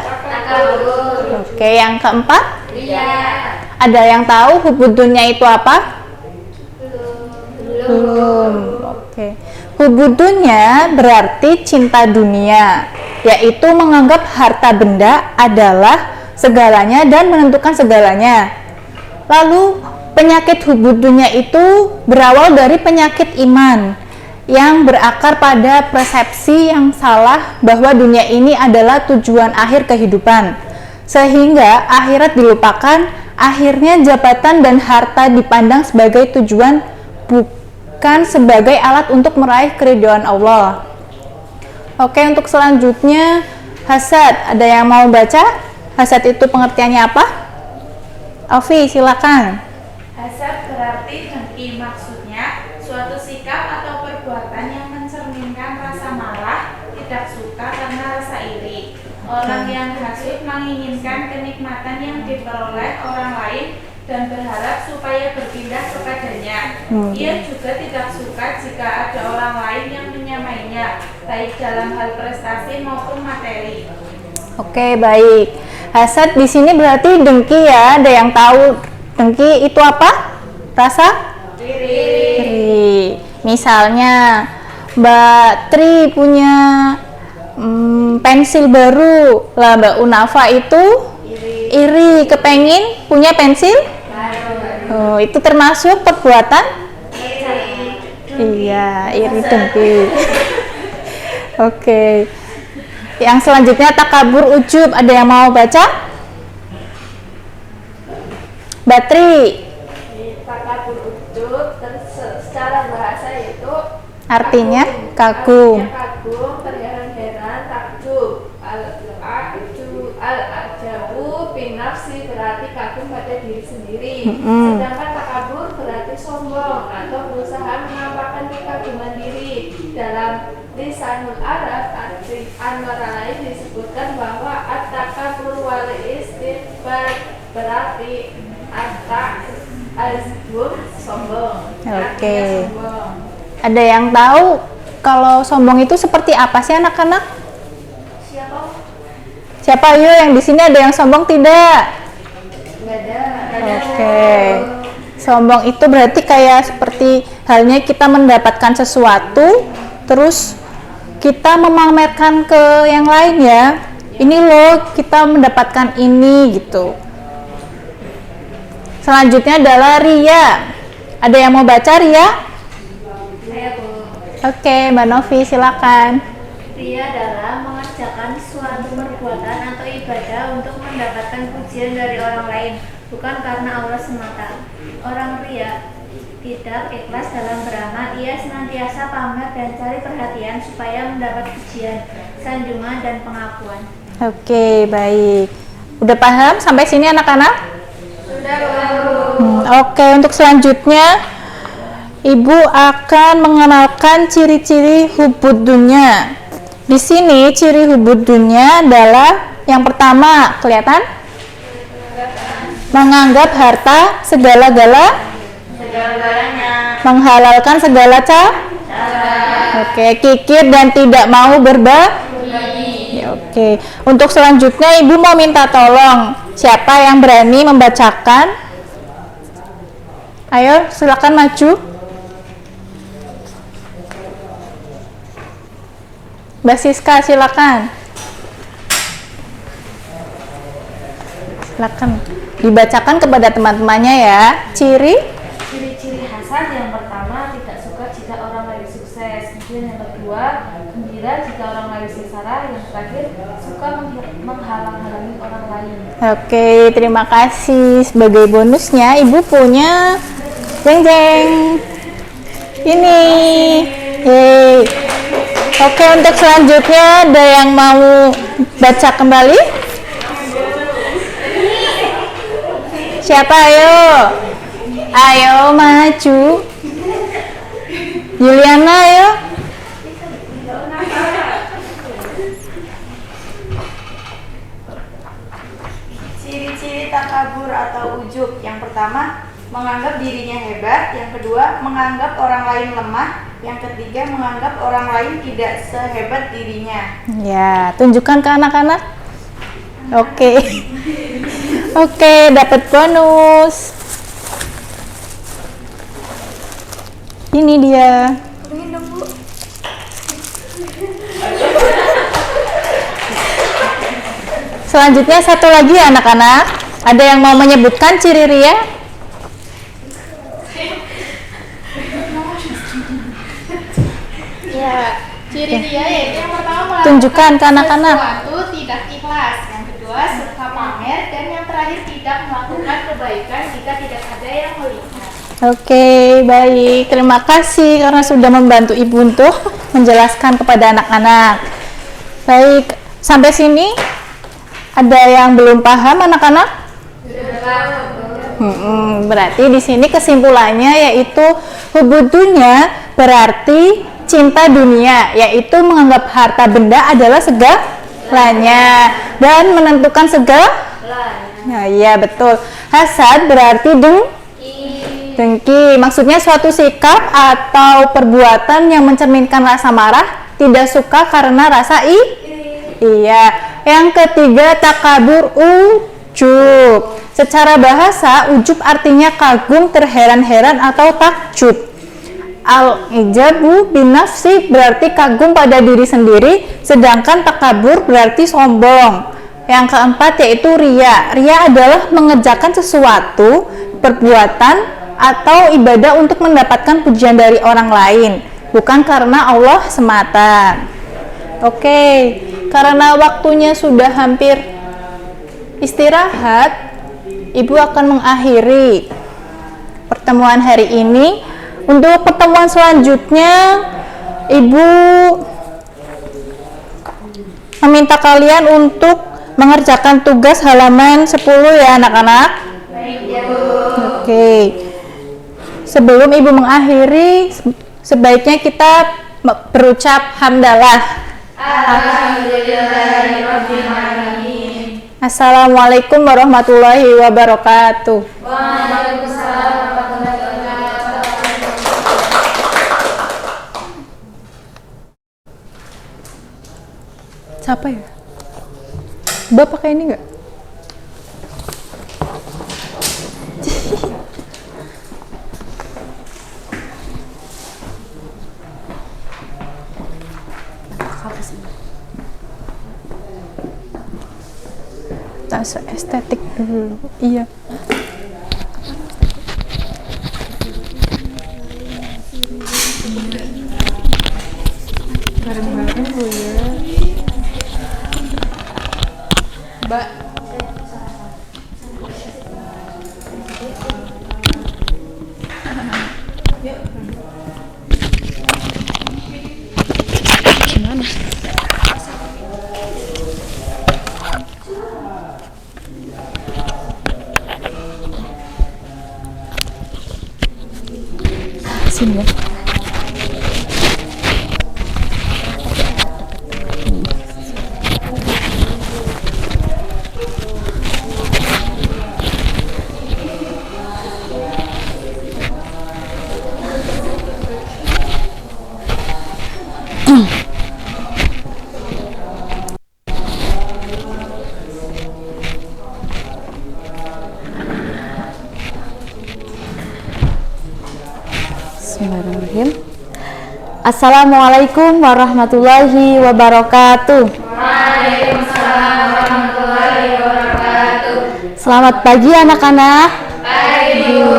oke. Yang keempat, ada yang tahu hubuddunnya itu apa? Belum. Oke. Hubuddunnya berarti cinta dunia, yaitu menganggap harta benda adalah segalanya dan menentukan segalanya. Lalu penyakit hubuddunnya itu berawal dari penyakit iman yang berakar pada persepsi yang salah bahwa dunia ini adalah tujuan akhir kehidupan, sehingga akhirat dilupakan. Akhirnya jabatan dan harta dipandang sebagai tujuan, bukan sebagai alat untuk meraih keridhaan Allah. Oke, untuk selanjutnya hasad. Ada yang mau baca? Hasad itu pengertiannya apa? Alfi, silakan. Hasad berarti dengki, maksudnya suatu sikap atau perbuatan yang mencerminkan rasa marah, tidak suka karena rasa iri. Orang yang hasud menginginkan kenikmatan yang diperoleh orang lain dan berharap supaya berpindah kepadanya. Ia juga tidak suka jika ada orang lain yang menyamainya, baik dalam hal prestasi maupun materi. Oke, baik. Hasad di sini berarti dengki ya. Ada yang tahu dengki itu apa? Rasa? Iri. Misalnya Mbak Tri punya pensil baru, lah Mbak Unafa itu iri kepengen punya pensil baru. Itu termasuk perbuatan? Iya, iri dengki. Oke. Yang selanjutnya takabur, ujub. Ada yang mau baca? Batri. Takabur ujub secara bahasa itu Artinya kagum. Kagum, terheran-heran, takjub. Al-ajabu binafsi berarti kagum pada diri sendiri. Sedangkan takabur berarti sombong atau berusaha menampakkan kekaguman diri. Dalam Lisanul Arab antara lain disebutkan bahwa at-takabur wal istikbar berarti at-takabur sombong. Oke. Ada yang tahu kalau sombong itu seperti apa sih anak-anak? Siapa yuk yang di sini ada yang sombong tidak? Oke. Sombong itu berarti kayak seperti halnya kita mendapatkan sesuatu, terus kita memamerkan ke yang lain ya. Ini loh kita mendapatkan ini gitu. Selanjutnya adalah ria. Ada yang mau baca ria? Oke, Mbak Novi silakan. Ria adalah mengerjakan suatu perbuatan atau ibadah untuk mendapatkan pujian dari orang lain, bukan karena Allah semata. Orang ria tidak ikhlas dalam beramal, ia senantiasa pamer dan cari perhatian supaya mendapat pujian, sanjungan, dan pengakuan. Oke, baik. Udah paham sampai sini anak-anak? Sudah, Bu. Oke, untuk selanjutnya Ibu akan mengenalkan ciri-ciri hubud dunya. Di sini ciri hubud dunya adalah yang pertama, kelihatan? Menganggap harta segala-galanya, menghalalkan segala cara. Oke, kikir dan tidak mau berbagi. Oke, untuk selanjutnya Ibu mau minta tolong. Siapa yang berani membacakan? Ayo, silakan maju. Mbak Siska, silakan. Silakan dibacakan kepada teman-temannya ya. Ciri-ciri Hasan yang pertama, tidak suka jika orang lain sukses. Kemudian yang kedua, gembira jika orang lain sengsara. Yang terakhir, suka menghalang-halangi orang lain. Oke, terima kasih. Sebagai bonusnya, Ibu punya jeng-jeng. Ini. Yeay. Oke, untuk selanjutnya ada yang mau baca kembali? Siapa? Ayo maju. Juliana, ayo. Ciri-ciri takabur atau ujub. Yang pertama, menganggap dirinya hebat. Yang kedua, menganggap orang lain lemah. Yang ketiga, menganggap orang lain tidak sehebat dirinya. Ya, tunjukkan ke anak-anak. Oke. Oke, dapat bonus. Ini dia. Selanjutnya satu lagi ya anak-anak. Ada yang mau menyebutkan ciri ria? Ya, ciri ria yaitu yang pertama melakukan Tunjukkan ke anak-anak. sesuatu tidak ikhlas, yang kedua suka pamer, dan yang terakhir tidak melakukan kebaikan jika tidak ada yang melihat. Oke, baik. Terima kasih karena sudah membantu Ibu untuk menjelaskan kepada anak-anak. Baik, sampai sini ada yang belum paham anak-anak? Berarti di sini kesimpulannya yaitu hubud dunya berarti cinta dunia, yaitu menganggap harta benda adalah segalanya dan menentukan segalanya. Nah, iya betul. Hasad berarti dengki. Maksudnya suatu sikap atau perbuatan yang mencerminkan rasa marah, tidak suka karena rasa iya. Yang ketiga takabur, ujub. Secara bahasa, ujub artinya kagum, terheran-heran atau takjub. Al-ijabu binafsi berarti kagum pada diri sendiri, sedangkan takabur berarti sombong. Yang keempat yaitu ria. Ria adalah mengerjakan sesuatu, perbuatan, atau ibadah untuk mendapatkan pujian dari orang lain, bukan karena Allah semata. Oke, karena waktunya sudah hampir istirahat, Ibu akan mengakhiri pertemuan hari ini. Untuk pertemuan selanjutnya, Ibu meminta kalian untuk mengerjakan tugas halaman 10 ya anak-anak. Oke. Sebelum Ibu mengakhiri, sebaiknya kita berucap hamdalah. Alhamdulillahirrahmanirrahim. Assalamualaikum warahmatullahi wabarakatuh. Waalaikumsalam warahmatullahi wabarakatuh. Siapa ya? Bapak pakai ini nggak? Tas estetik dulu. Iya. Bareng-bareng dulu ya. Mbak. Gimana? sini ya. Bismillahirrahmanirrahim. Assalamualaikum warahmatullahi wabarakatuh. Waalaikumsalam warahmatullahi wabarakatuh. Selamat pagi anak-anak. Pagi Bu.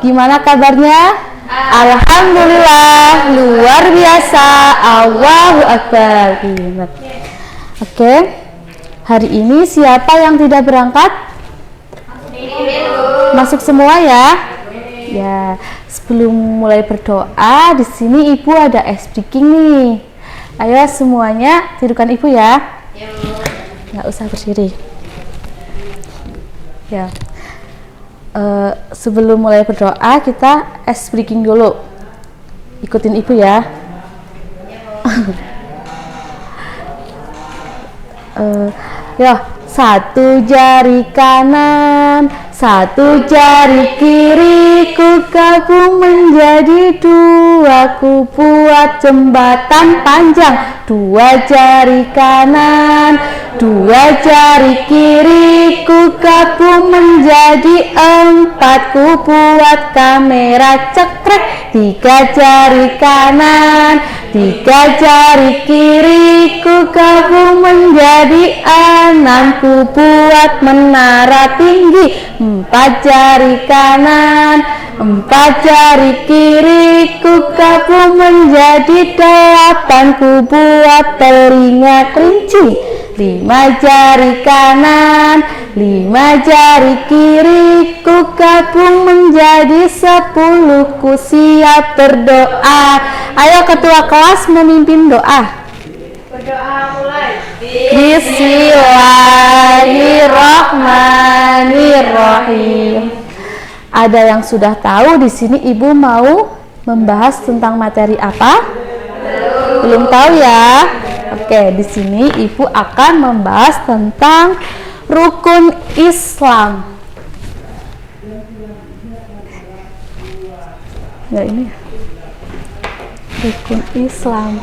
Gimana kabarnya? Alhamdulillah, luar biasa. Allahu Akbar. Oke. Hari ini siapa yang tidak berangkat? Masuk semua ya? Ya, sebelum mulai berdoa, di sini Ibu ada ice breaking nih. Ayo semuanya tidukan Ibu ya. Nggak usah berdiri. Ya. Sebelum mulai berdoa, kita ice breaking dulu. Ikutin Ibu ya. Ya, satu jari kanan, satu jari kiri, ku gabung menjadi dua, ku buat jembatan panjang. Dua jari kanan, dua jari kiri, ku gabung menjadi empat, ku buat kamera cekrek. Tiga jari kanan, tiga jari kiri, ku gabung menjadi enam, ku buat menara tinggi. Empat jari kanan, empat jari kiri, ku gabung menjadi delapan, ku buat telinga kelinci. Lima jari kanan, lima jari kiri, ku gabung menjadi 10, ku siap berdoa. Ayo ketua kelas memimpin doa. Berdoa mulai. Bismillahirrahmanirrahim. Ada yang sudah tahu di sini Ibu mau membahas tentang materi apa? Belum tahu ya? Oke, di sini Ibu akan membahas tentang rukun Islam. Ya ini rukun Islam.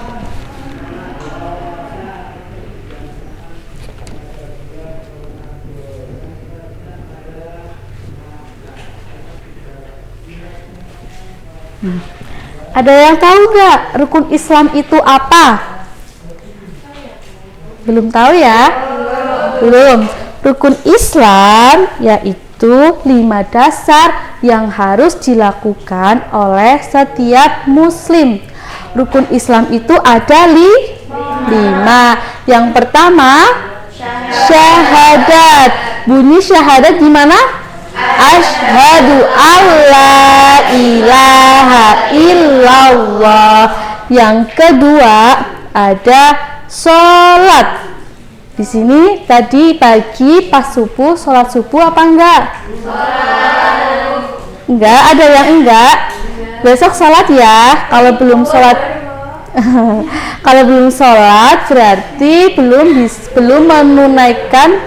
Ada yang tahu nggak rukun Islam itu apa? Belum tahu ya? Belum. Rukun Islam yaitu 5 dasar yang harus dilakukan oleh setiap muslim. Rukun Islam itu ada 5. Yang pertama, syahadat. Bunyi syahadat gimana? Asyhadu alla ilaha illallah. Yang kedua ada sholat. Di sini tadi pagi pas subuh sholat subuh apa enggak? Enggak, ada yang enggak. Besok sholat ya. Kalau belum sholat, kalau belum sholat berarti belum menunaikan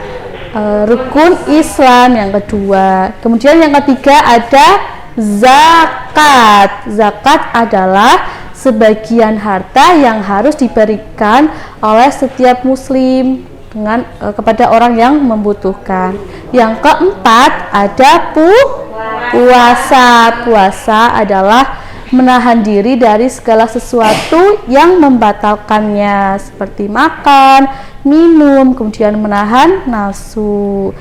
rukun Islam yang kedua. Kemudian yang ketiga ada zakat. Zakat adalah sebagian harta yang harus diberikan oleh setiap muslim dengan kepada orang yang membutuhkan. Yang keempat ada puasa. Puasa adalah menahan diri dari segala sesuatu yang membatalkannya seperti makan, minum, kemudian menahan nafsu.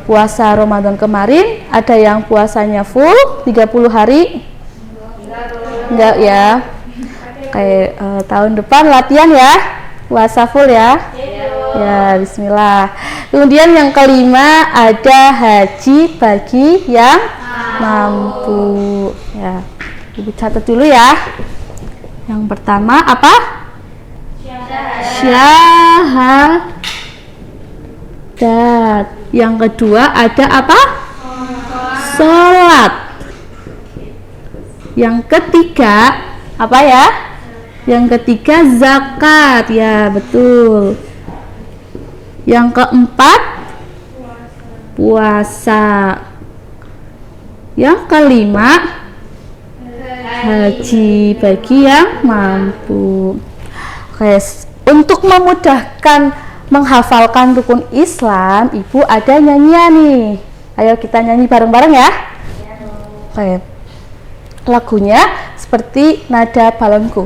Puasa Ramadan kemarin ada yang puasanya full 30 hari? Enggak ya. Kayak tahun depan latihan ya, puasa full ya. Ya, bismillah. Kemudian yang kelima ada haji bagi yang mampu. Ya, Ibu catat dulu ya. Yang pertama apa? Syahadat. Yang kedua ada apa? Sholat. Yang ketiga apa ya? Yang ketiga zakat, ya betul. Yang keempat puasa. Yang kelima haji bagi yang mampu. Oke, untuk memudahkan menghafalkan rukun Islam, Ibu ada nyanyian nih. Ayo kita nyanyi bareng-bareng ya. Oke. Lagunya seperti nada balonku.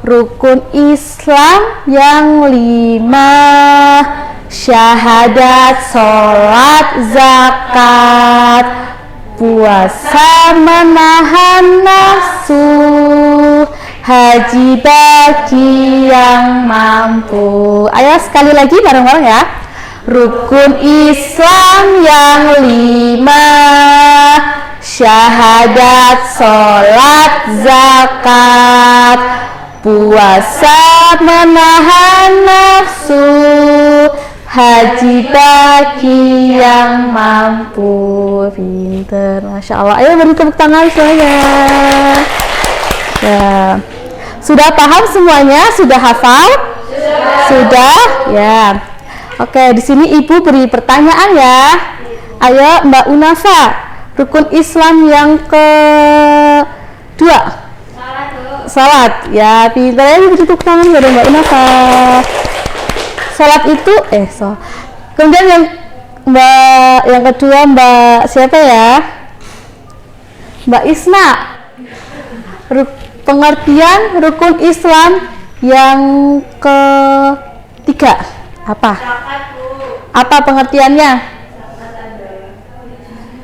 Rukun Islam yang 5, syahadat, sholat, zakat, puasa, menahan nafsu, haji bagi yang mampu. Ayo sekali lagi bareng-bareng ya. Rukun Islam yang 5, syahadat, sholat, zakat, puasa, menahan nafsu, haji bagi yang mampu. Pinter, Masya Allah. Ayo beri tepuk tangan semuanya. Ya. Sudah paham semuanya? Sudah hafal? Sudah? Ya. Oke, di sini Ibu beri pertanyaan ya. Ayo Mbak Unafa, rukun Islam yang kedua. Salat. Ya, pintar ya, beri tepuk tangan kepada Mbak Unafa. Salat itu kemudian yang kedua Mbak siapa ya? Mbak Isna. Pengertian rukun Islam yang ketiga apa? Apa pengertiannya?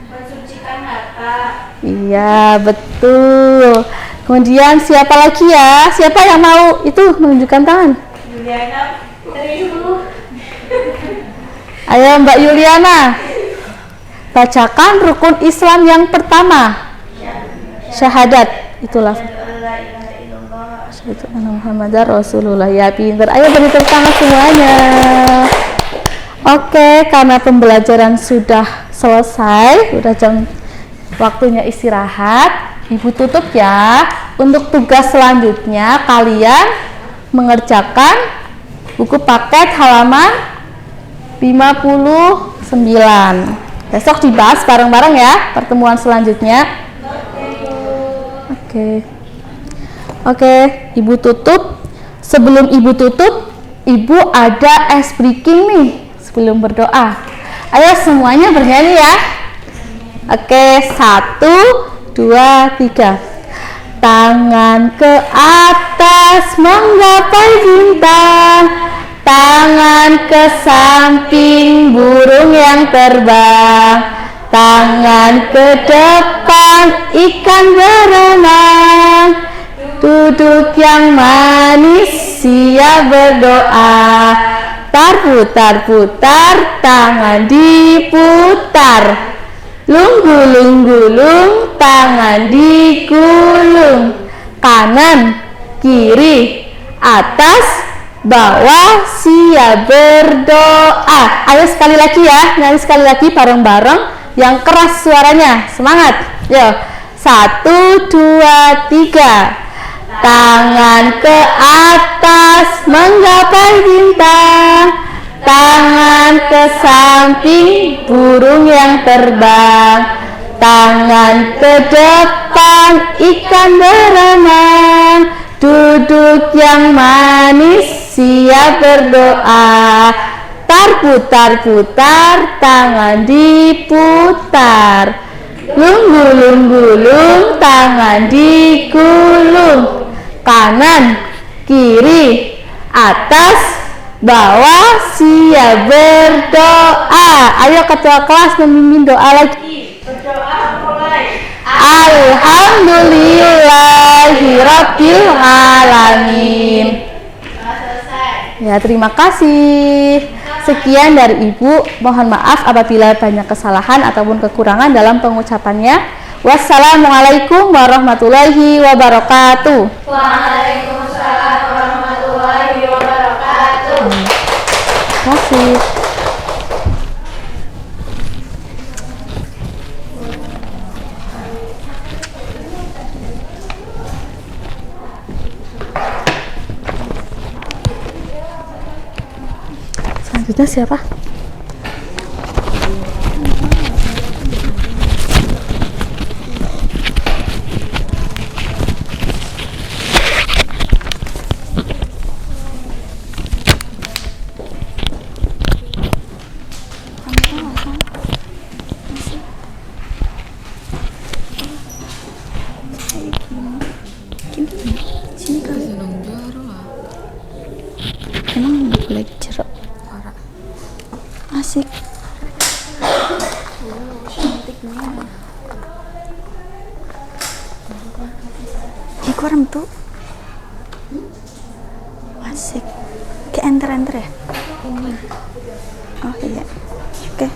Mensucikan harta. Iya, betul. Kemudian siapa lagi ya? Siapa yang mau itu menunjukkan tangan? Juliana, Ayo Mbak Yuliana, bacakan rukun Islam yang pertama. Syahadat, itulah. Itu Muhammad Rasulullah. Ya pinter. Ayo beri tepuk tangan semuanya. Oke, karena pembelajaran sudah selesai, udah jam waktunya istirahat, Ibu tutup ya. Untuk tugas selanjutnya kalian mengerjakan buku paket halaman 59. Besok dibahas bareng-bareng ya pertemuan selanjutnya. Oke, Ibu tutup. Sebelum Ibu tutup, Ibu ada ice breaking nih sebelum berdoa. Ayo semuanya bernyanyi ya. Oke, 1, 2, 3. Tangan ke atas menggapai bintang, tangan ke samping burung yang terbang, tangan ke depan ikan berenang, duduk yang manis siap berdoa, putar-putar tangan diputar, lung-gulung-gulung tangan digulung, kanan kiri atas bawah siap berdoa. Ayo sekali lagi ya, nyanyi sekali lagi bareng-bareng yang keras suaranya, semangat. Yo, 1, 2, 3. Tangan ke atas menggapai bintang, tangan ke samping burung yang terbang, tangan ke depan ikan berenang, duduk yang manis siap berdoa, putar-putar tangan diputar, lung-gulung tangan digulung, kanan kiri atas bawah siap berdoa. Ayo ketua kelas memimpin doa lagi. berdoa mulai. Alhamdulillahirabbil alamin. Ya, terima kasih. Sekian dari Ibu. Mohon maaf apabila banyak kesalahan ataupun kekurangan dalam pengucapannya. Wassalamualaikum warahmatullahi wabarakatuh. Waalaikumsalam warahmatullahi wabarakatuh. Terima kasih. Ustaznya siapa? Emang boleh jeruk asik. Iku orang tuh asik kayak enter ya. Oh iya, oke.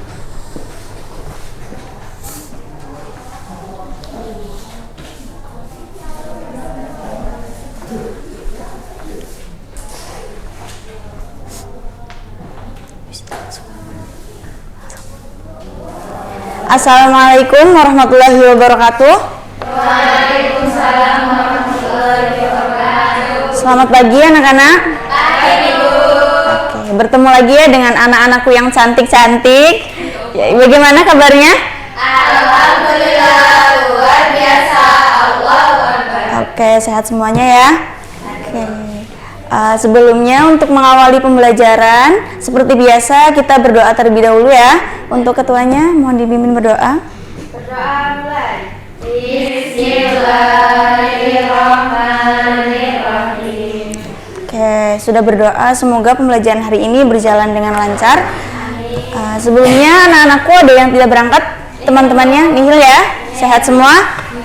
Assalamualaikum warahmatullahi wabarakatuh. Waalaikumsalam warahmatullahi wabarakatuh. Selamat pagi anak-anak. Oke, bertemu lagi ya dengan anak-anakku yang cantik-cantik. Ya, bagaimana kabarnya? Alhamdulillah luar biasa. Allahu Akbar. Oke, sehat semuanya ya. Oke. Sebelumnya untuk mengawali pembelajaran, seperti biasa kita berdoa terlebih dahulu ya. Untuk ketuanya, mohon dipimpin berdoa. Berdoa mulai. Bismillahirrahmanirrahim. Oke, sudah berdoa semoga pembelajaran hari ini berjalan dengan lancar. Sebelumnya anak-anakku ada yang tidak berangkat, teman-temannya nihil ya, sehat semua.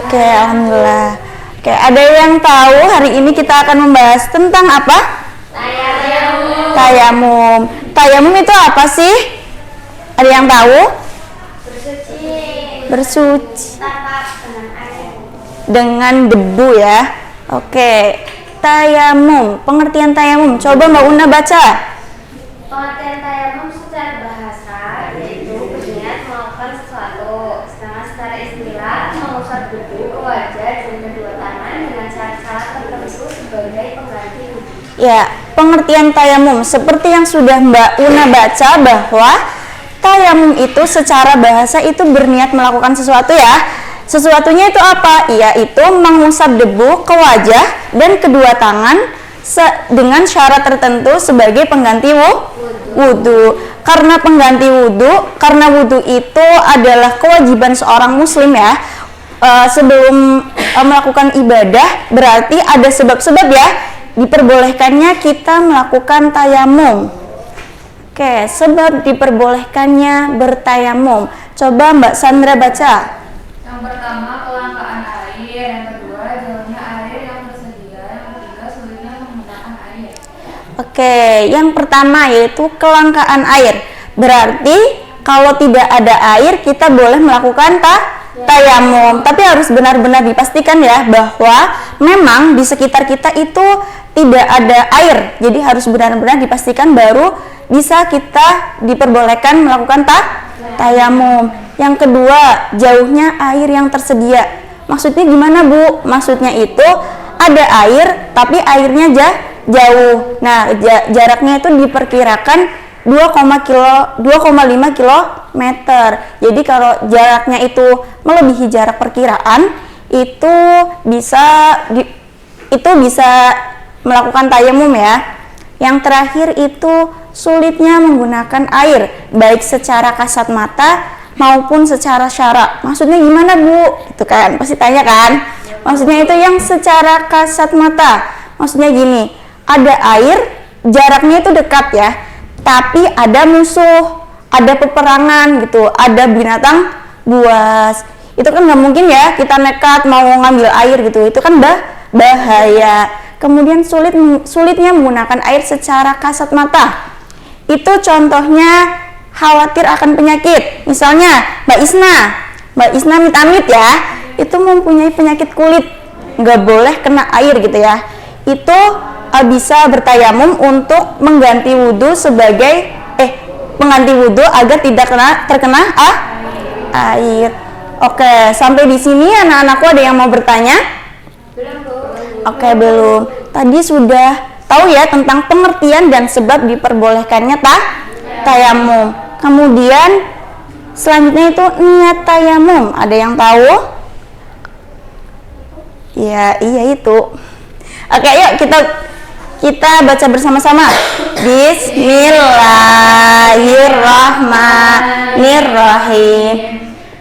Oke, alhamdulillah. Oke, ada yang tahu hari ini kita akan membahas tentang apa? Tayamum. Tayamum. Tayamum itu apa sih? Ada yang tahu? Bersuci dengan debu ya. Oke, tayamum. Pengertian tayamum. Coba Mbak Una baca. Pengertian tayamum secara bahasa yaitu berniat melakukan sesuatu, sedangkan secara istilah mengusap debu ke wajah dan kedua tangan dengan cara-cara tertentu sebagai pengganti wudhu. Ya, pengertian tayamum seperti yang sudah Mbak Una baca bahwa tayamum itu secara bahasa itu berniat melakukan sesuatu ya. Sesuatunya itu apa? Yaitu mengusap debu ke wajah dan kedua tangan dengan syarat tertentu sebagai pengganti wudhu. Karena pengganti wudhu, karena wudhu itu adalah kewajiban seorang muslim ya. Sebelum melakukan ibadah berarti ada sebab-sebab ya diperbolehkannya kita melakukan tayamum. Oke, sebab diperbolehkannya bertayamum. Coba Mbak Sandra baca. Yang pertama kelangkaan air, yang kedua jauhnya air yang tersedia, yang ketiga sulitnya menggunakan air. Oke, yang pertama yaitu kelangkaan air. Berarti kalau tidak ada air kita boleh melakukan tayamum. Tapi harus benar-benar dipastikan ya bahwa memang di sekitar kita itu tidak ada air. Jadi harus benar-benar dipastikan baru bisa kita diperbolehkan melakukan tayamum. Yang kedua, jauhnya air yang tersedia. Maksudnya gimana Bu? Maksudnya itu ada air tapi airnya jauh. Nah, jaraknya itu diperkirakan 2,5 kilometer. Jadi kalau jaraknya itu melebihi jarak perkiraan, itu bisa melakukan tayamum ya. Yang terakhir itu sulitnya menggunakan air, baik secara kasat mata maupun secara syara. Maksudnya gimana Bu? Itu kan pasti tanya kan? Maksudnya itu yang secara kasat mata. Maksudnya gini, ada air, jaraknya itu dekat ya, tapi ada musuh, ada peperangan gitu, ada binatang buas. Itu kan nggak mungkin ya kita nekat mau ngambil air gitu, itu kan bahaya. Kemudian sulitnya menggunakan air secara kasat mata. Itu contohnya khawatir akan penyakit. Misalnya Mbak Isna amit-amit ya, itu mempunyai penyakit kulit, nggak boleh kena air gitu ya. Itu bisa bertayamum untuk mengganti wudhu sebagai pengganti wudhu agar tidak terkena air. Oke, sampai di sini anak-anakku ada yang mau bertanya? Oke, belum. Tadi sudah tahu ya tentang pengertian dan sebab diperbolehkannya tayamum. Kemudian selanjutnya itu niat tayamum. Ada yang tahu? Ya, iya itu. Oke, yuk kita baca bersama-sama. Bismillahirrahmanirrahim.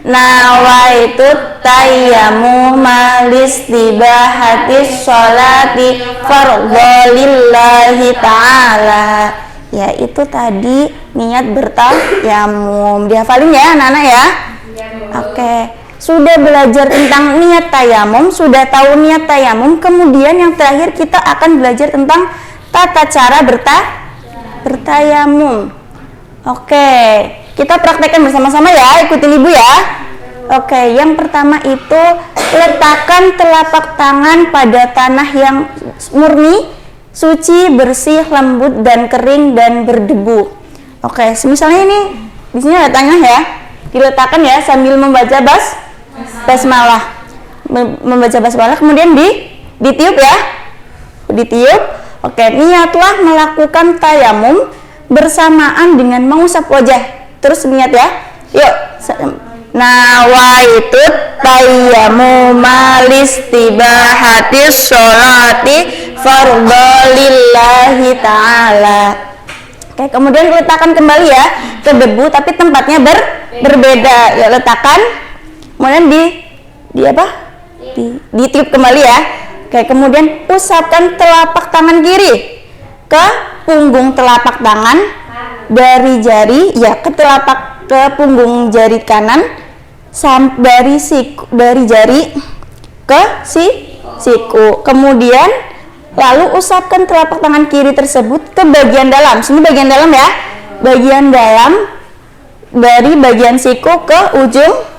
Nawaitu tayammuma listibahatis sholati fardholillahi ta'ala. Ya, itu tadi niat bertayamum. Dihafalin ya anak-anak ya. Oke. Sudah belajar tentang niat tayamum, sudah tahu niat tayamum, kemudian yang terakhir kita akan belajar tentang tata cara bertayamum. Oke, kita praktekkan bersama-sama ya, ikutin ibu ya. Oke, yang pertama itu letakkan telapak tangan pada tanah yang murni, suci, bersih, lembut dan kering dan berdebu. Oke, misalnya ini di sini ada tanah ya, diletakkan ya sambil membaca basmalah, kemudian ditiup ya, ditiup. Oke, niatlah melakukan tayamum bersamaan dengan mengusap wajah. Terus niat ya, yuk. Nawaitu tayammuma listibahatis sholati fardholillahi ta'ala. Oke, kemudian letakkan kembali ya ke debu, tapi tempatnya berbeda. Ya, letakkan. Kemudian ditiup kembali ya. Oke, kemudian usapkan telapak tangan kiri ke punggung telapak tangan, dari jari ya ke punggung jari kanan, dari jari ke siku. Kemudian lalu usapkan telapak tangan kiri tersebut ke bagian dalam. Sini bagian dalam ya. Bagian dalam dari bagian siku ke ujung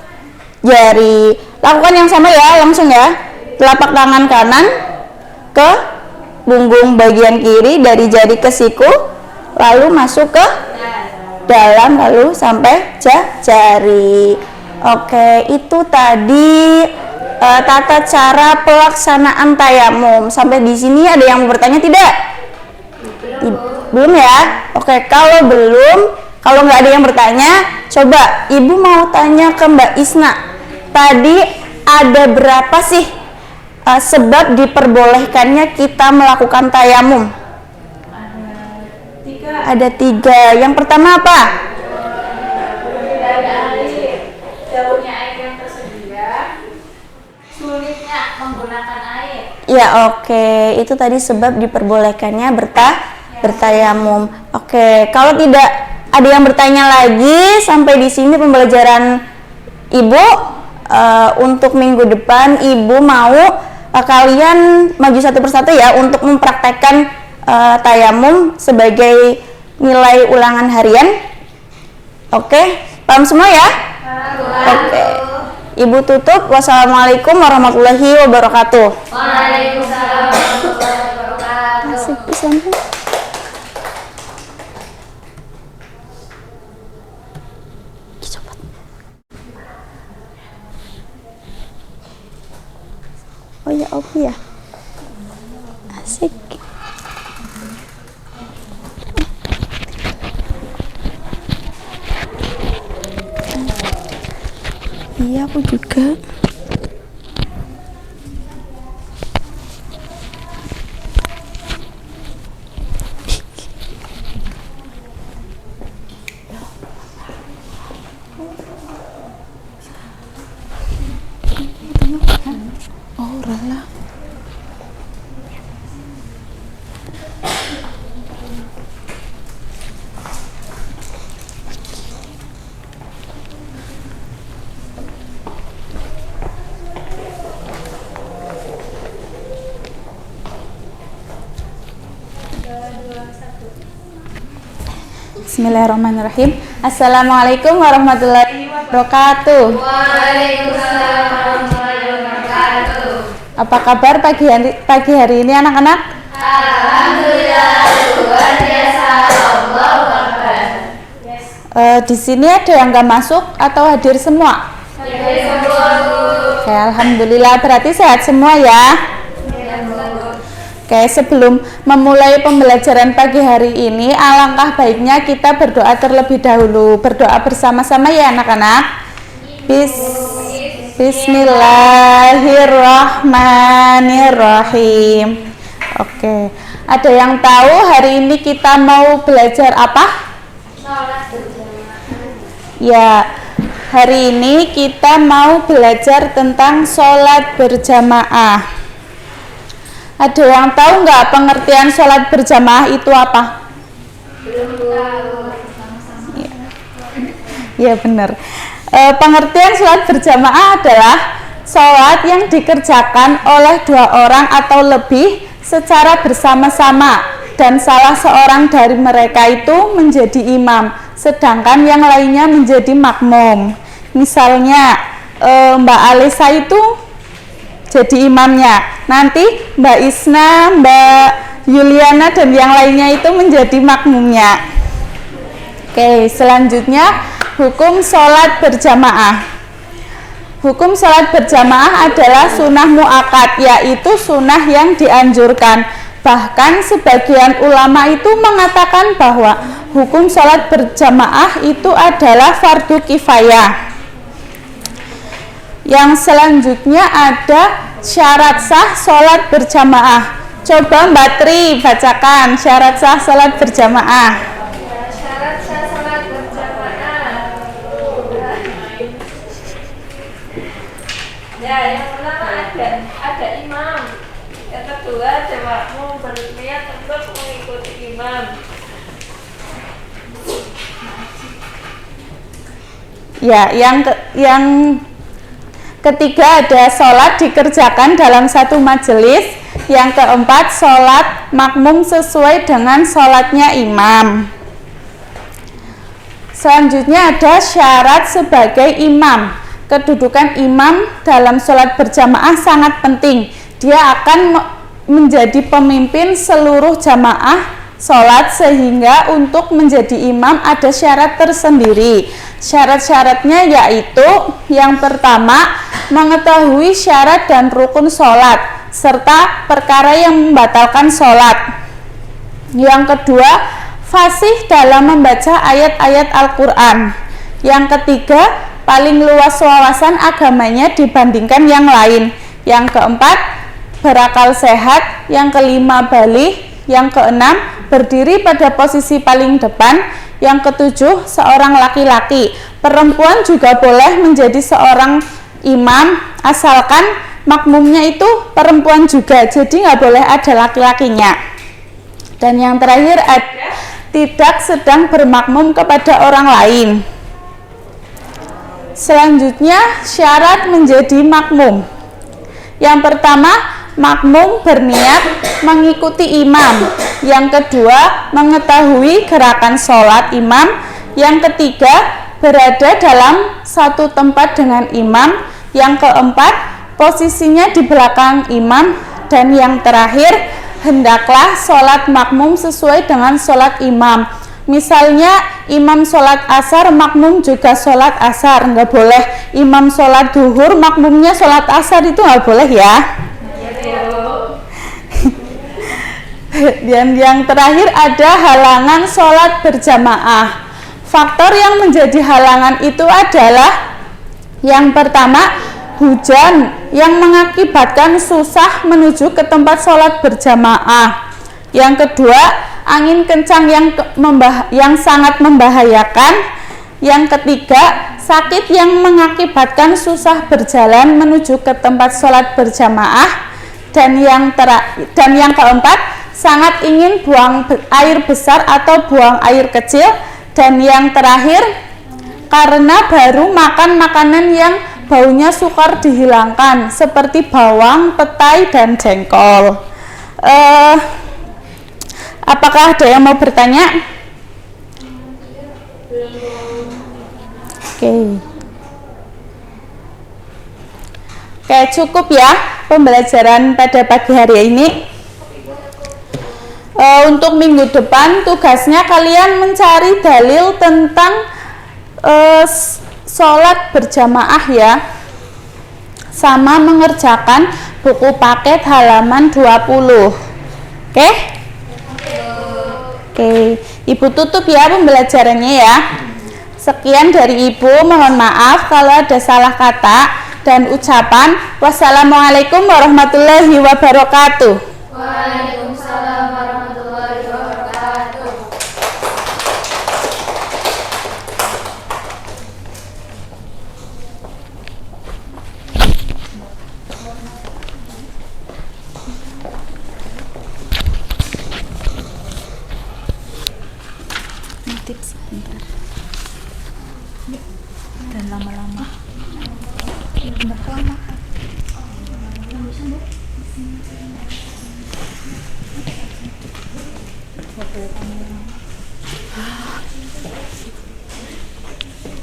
jari. Lakukan yang sama ya, langsung ya. Telapak tangan kanan ke punggung bagian kiri, dari jari ke siku, lalu masuk ke dalam, lalu sampai jari. Oke, itu tadi tata cara pelaksanaan tayamum. Sampai di sini ada yang mau bertanya tidak? Belum ya? Oke, kalau nggak ada yang bertanya, coba ibu mau tanya ke Mbak Isna. Tadi ada berapa sih sebab diperbolehkannya kita melakukan tayamum? Ada 3. Yang pertama apa? Jauhnya air yang tersedia, sulitnya menggunakan air. Ya, oke. Itu tadi sebab diperbolehkannya bertayamum. Oke, kalau tidak ada yang bertanya lagi sampai di sini pembelajaran ibu. Untuk minggu depan ibu mau kalian maju satu persatu ya untuk mempraktekkan tayamum sebagai nilai ulangan harian. Oke, paham semua ya? Oke. Ibu tutup. Wassalamualaikum warahmatullahi wabarakatuh. Waalaikumsalam warahmatullahi wabarakatuh. Asik pisan. Oh ya, Opi ya. Asik. Iya, aku juga. Bismillahirrahmanirrahim. Assalamualaikum warahmatullahi wabarakatuh. Waalaikumsalam warahmatullahi wabarakatuh. Apa kabar pagi hari ini anak-anak? Alhamdulillah, luar biasa. Allahu Akbar. Di sini ada yang nggak masuk atau hadir semua? Hadir semua, Bu. Oke, alhamdulillah, berarti sehat semua ya. Oke, Oke, sebelum memulai pembelajaran pagi hari ini, alangkah baiknya kita berdoa terlebih dahulu. Berdoa bersama-sama ya anak-anak. Bismillahirrahmanirrahim. Oke, ada yang tahu hari ini kita mau belajar apa? Ya, hari ini kita mau belajar tentang sholat berjamaah. Ada yang tahu nggak pengertian sholat berjamaah itu apa? Ya benar. Pengertian sholat berjamaah adalah sholat yang dikerjakan oleh 2 orang atau lebih secara bersama-sama dan salah seorang dari mereka itu menjadi imam, sedangkan yang lainnya menjadi makmum. Misalnya Mbak Alisa itu jadi imamnya, nanti Mbak Isna, Mbak Yuliana dan yang lainnya itu menjadi makmumnya. Oke, selanjutnya hukum sholat berjamaah. Hukum sholat berjamaah adalah sunnah mu'akkad, yaitu sunnah yang dianjurkan. Bahkan sebagian ulama itu mengatakan bahwa hukum sholat berjamaah itu adalah fardu kifayah. Yang selanjutnya ada syarat sah sholat berjamaah. Coba Mbak Tri bacakan syarat sah sholat berjamaah. Syarat sah salat berjamaah. Ya, yang pertama ada imam. Yang kedua ada makmum berniat untuk mengikuti imam. Ya, yang ketiga ada sholat dikerjakan dalam satu majelis. Yang keempat, sholat makmum sesuai dengan sholatnya imam. Selanjutnya ada syarat sebagai imam. Kedudukan imam dalam sholat berjamaah sangat penting. Dia akan menjadi pemimpin seluruh jamaah sholat, sehingga untuk menjadi imam ada syarat tersendiri. Syarat-syaratnya yaitu yang pertama, mengetahui syarat dan rukun sholat serta perkara yang membatalkan sholat. Yang kedua, fasih dalam membaca ayat-ayat Al-Quran. Yang ketiga, paling luas wawasan agamanya dibandingkan yang lain. Yang keempat, berakal sehat. Yang kelima, baligh. Yang keenam, berdiri pada posisi paling depan. Yang ketujuh, seorang laki-laki. Perempuan juga boleh menjadi seorang imam asalkan makmumnya itu perempuan juga, jadi nggak boleh ada laki-lakinya. Dan yang terakhir ada tidak sedang bermakmum kepada orang lain. Selanjutnya syarat menjadi makmum. Yang pertama, makmum berniat mengikuti imam. Yang kedua, mengetahui gerakan sholat imam. Yang ketiga, berada dalam satu tempat dengan imam. Yang keempat, posisinya di belakang imam. Dan yang terakhir, hendaklah sholat makmum sesuai dengan sholat imam. Misalnya imam sholat asar, makmum juga sholat asar. Nggak boleh imam sholat duhur, makmumnya sholat asar, itu nggak boleh ya. Dan yang terakhir ada halangan sholat berjamaah. Faktor yang menjadi halangan itu adalah yang pertama, hujan yang mengakibatkan susah menuju ke tempat sholat berjamaah. Yang kedua, angin kencang yang sangat membahayakan. Yang ketiga, sakit yang mengakibatkan susah berjalan menuju ke tempat sholat berjamaah. Dan yang keempat, sangat ingin buang air besar atau buang air kecil. Dan yang terakhir, karena baru makan makanan yang baunya sukar dihilangkan, seperti bawang, petai, dan jengkol. Apakah ada yang mau bertanya? Oke, cukup ya pembelajaran pada pagi hari ini. Untuk minggu depan tugasnya kalian mencari dalil tentang sholat berjamaah ya, sama mengerjakan buku paket halaman 20. Oke? Oke, Ibu tutup ya pembelajarannya ya. Sekian dari Ibu, mohon maaf kalau ada salah kata dan ucapan. Wassalamualaikum warahmatullahi wabarakatuh. Waalaikumsalam warahmatullahi wabarakatuh.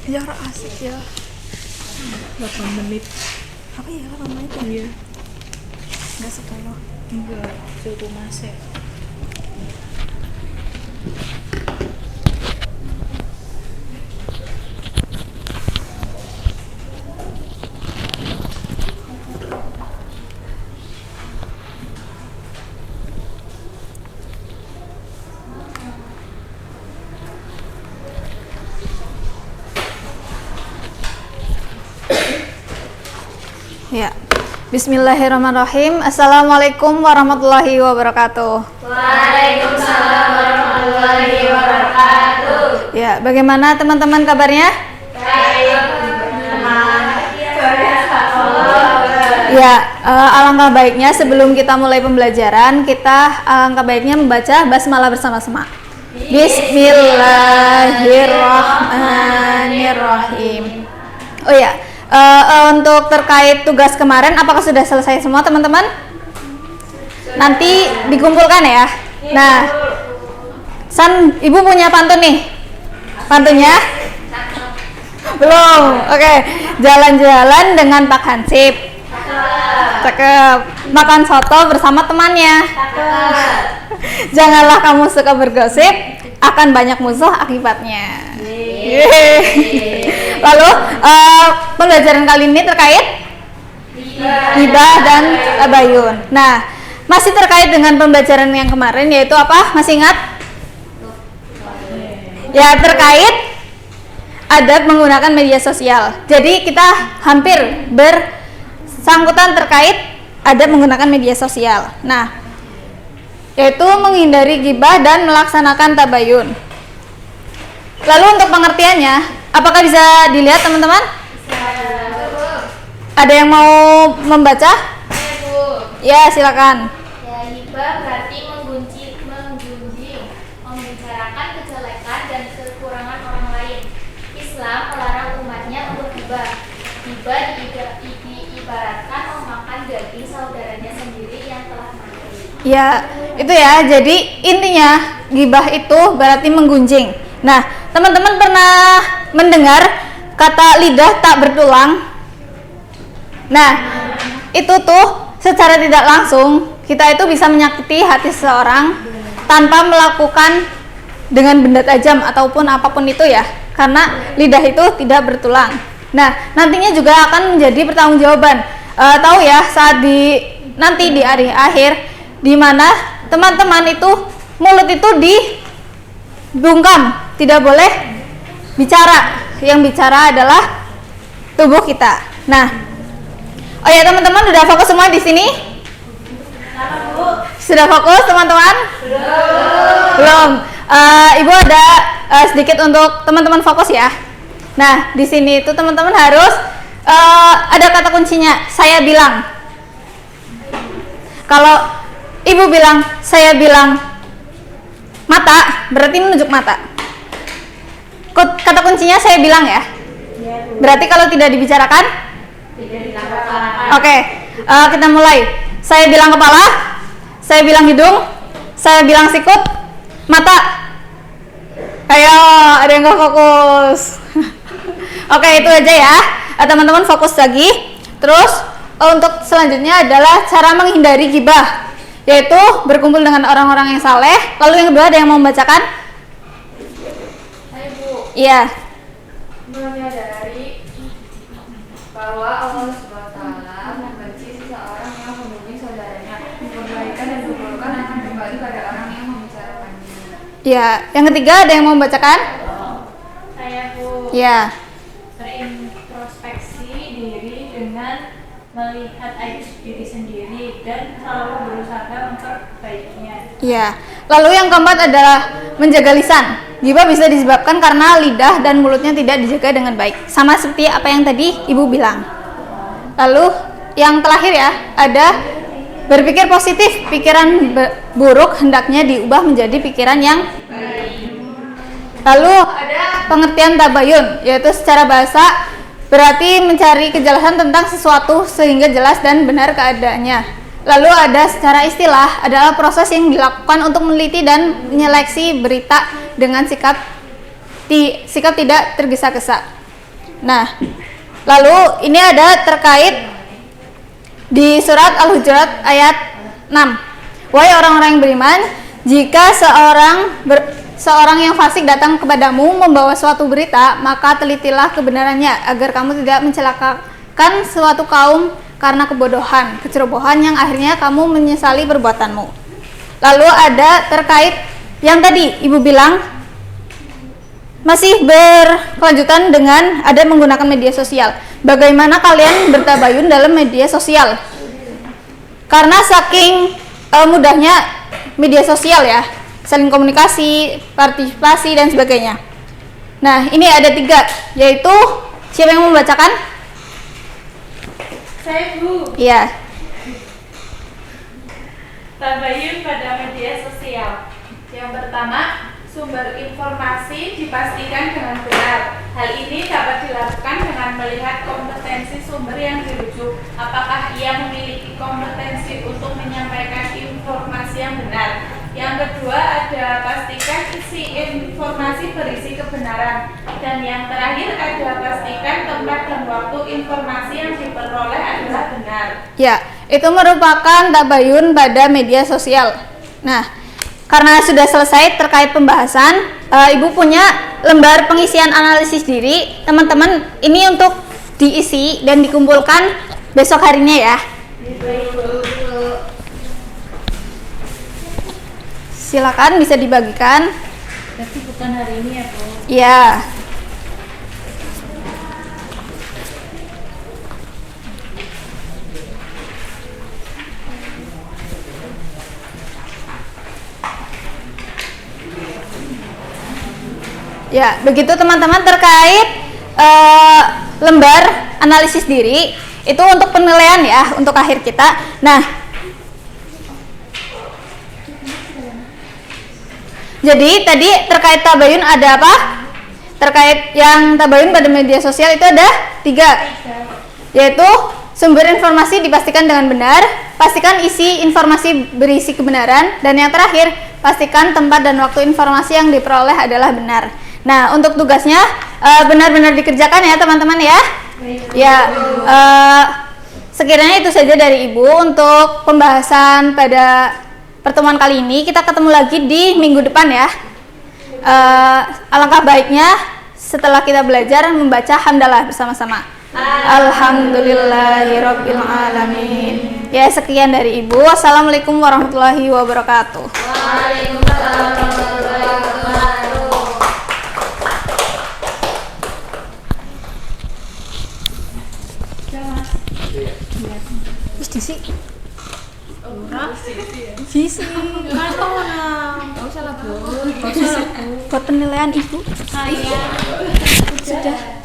Ya asik ya. 8 menit. Apa ya 8 menit ya? Iya. Enggak sekolah. Enggak, cukup masih. Ya. Bismillahirrahmanirrahim. Assalamualaikum warahmatullahi wabarakatuh. Waalaikumsalam warahmatullahi wabarakatuh. Ya, bagaimana teman-teman kabarnya? Ya, alangkah baiknya sebelum kita mulai pembelajaran, kita alangkah baiknya membaca basmalah bersama-sama. Bismillahirrahmanirrahim. Oh ya, untuk terkait tugas kemarin, apakah sudah selesai semua teman-teman? Nanti dikumpulkan ya. Nah, San, Ibu punya pantun nih. Pantunnya? Belum. Oke. Jalan-jalan dengan Pak Hansip. Cakep. Makan soto bersama temannya. Janganlah kamu suka bergosip, akan banyak musuh akibatnya. Lalu pembelajaran kali ini terkait ghibah dan tabayun. Nah, masih terkait dengan pembelajaran yang kemarin, yaitu apa? Masih ingat? Ya, terkait adab menggunakan media sosial. Jadi kita hampir bersangkutan terkait adab menggunakan media sosial. Nah, yaitu menghindari ghibah dan melaksanakan tabayun. Lalu untuk pengertiannya, apakah bisa dilihat teman-teman? Ada yang mau membaca? Ya, silakan. Ya, ghibah berarti menggunjing, membicarakan kejelekan dan kekurangan orang lain. Islam melarang umatnya untuk ghibah. Ghibah diibaratkan memakan daging saudaranya sendiri yang telah mati. Ya, itu ya. Jadi intinya ghibah itu berarti menggunjing. Nah, teman-teman pernah mendengar kata lidah tak bertulang? Nah, itu tuh secara tidak langsung kita itu bisa menyakiti hati seseorang tanpa melakukan dengan benda tajam ataupun apapun itu ya, karena lidah itu tidak bertulang. Nah, nantinya juga akan menjadi pertanggungjawaban. Tahu ya, saat nanti di hari akhir, di mana teman-teman itu mulut itu dibungkam, tidak boleh bicara. Yang bicara adalah tubuh kita. Nah, oh ya teman-teman, sudah fokus semua di sini? Sudah fokus teman-teman? Belum. Ibu ada sedikit untuk teman-teman fokus ya. Nah, di sini itu teman-teman harus ada kata kuncinya. Saya bilang. Kalau ibu bilang, saya bilang mata, berarti menunjuk mata. Kata kuncinya saya bilang ya. Berarti kalau tidak dibicarakan? Oke, kita mulai. Saya bilang kepala, saya bilang hidung, saya bilang sikut, mata. Ayo, ada yang gak fokus? Oke, itu aja ya. Teman-teman fokus lagi. Terus untuk selanjutnya adalah cara menghindari ghibah, yaitu berkumpul dengan orang-orang yang saleh. Lalu yang kedua, ada yang mau membacakan? Iya. Menyadari bahwa Allah SWT membenci seseorang yang membunuh saudaranya, kebaikan dan keburukan akan kembali pada Ya, yang ketiga ada yang mau membacakan? Saya Bu. Ya. Berintrospeksi diri dengan melihat aib diri sendiri dan selalu berusaha memperbaikinya. Ya. Lalu yang keempat adalah menjaga lisan. Gibah bisa disebabkan karena lidah dan mulutnya tidak dijaga dengan baik. Sama seperti apa yang tadi Ibu bilang. Lalu yang terakhir ya, ada berpikir positif. Pikiran buruk hendaknya diubah menjadi pikiran yang baik. Lalu ada pengertian tabayun, yaitu secara bahasa berarti mencari kejelasan tentang sesuatu sehingga jelas dan benar keadaannya. Lalu ada secara istilah adalah proses yang dilakukan untuk meneliti dan menyeleksi berita dengan sikap tidak tergesa-gesa. Nah, lalu ini ada terkait di surat Al-Hujurat ayat 6. Wahai orang-orang yang beriman, jika seorang yang fasik datang kepadamu membawa suatu berita, maka telitilah kebenarannya agar kamu tidak mencelakakan suatu kaum karena kebodohan, kecerobohan yang akhirnya kamu menyesali perbuatanmu. Lalu ada terkait yang tadi Ibu bilang masih berkelanjutan dengan ada menggunakan media sosial. Bagaimana kalian bertabayun dalam media sosial? Karena saking mudahnya media sosial ya, saling komunikasi, partisipasi dan sebagainya. Nah, ini ada 3, yaitu siapa yang membacakan? Saya Bu. Iya. Tabayun pada media sosial. Yang pertama, sumber informasi dipastikan dengan benar. Hal ini dapat dilakukan dengan melihat kompetensi sumber yang dirujuk. Apakah ia memiliki kompetensi untuk menyampaikan informasi yang benar? Yang kedua, ada pastikan isi informasi berisi kebenaran. Dan yang terakhir, ada pastikan tempat dan waktu informasi yang diperoleh adalah benar. Ya, itu merupakan tabayun pada media sosial. Nah, karena sudah selesai terkait pembahasan, Ibu punya lembar pengisian analisis diri. Teman-teman, ini untuk diisi dan dikumpulkan besok harinya ya. Silakan bisa dibagikan. Tapi bukan hari ini ya Bu. Iya. Ya, begitu teman-teman terkait lembar analisis diri itu untuk penilaian ya, untuk akhir kita. Nah, jadi tadi terkait tabayun ada apa? Terkait yang tabayun pada media sosial itu ada 3, yaitu sumber informasi dipastikan dengan benar, pastikan isi informasi berisi kebenaran, dan yang terakhir pastikan tempat dan waktu informasi yang diperoleh adalah benar. Nah, untuk tugasnya benar-benar dikerjakan ya teman-teman ya. Ya, sekiranya itu saja dari Ibu untuk pembahasan pada pertemuan kali ini. Kita ketemu lagi di minggu depan ya. Alangkah baiknya setelah kita belajar membaca hamdalah bersama-sama. Alhamdulillahirabbil alamin. Ya, sekian dari Ibu. Wassalamualaikum warahmatullahi wabarakatuh. Waalaikumsalam warahmatullahi wabarakatuh. Visi. Visi. Buat penilaian Ibu. Saya Sudah.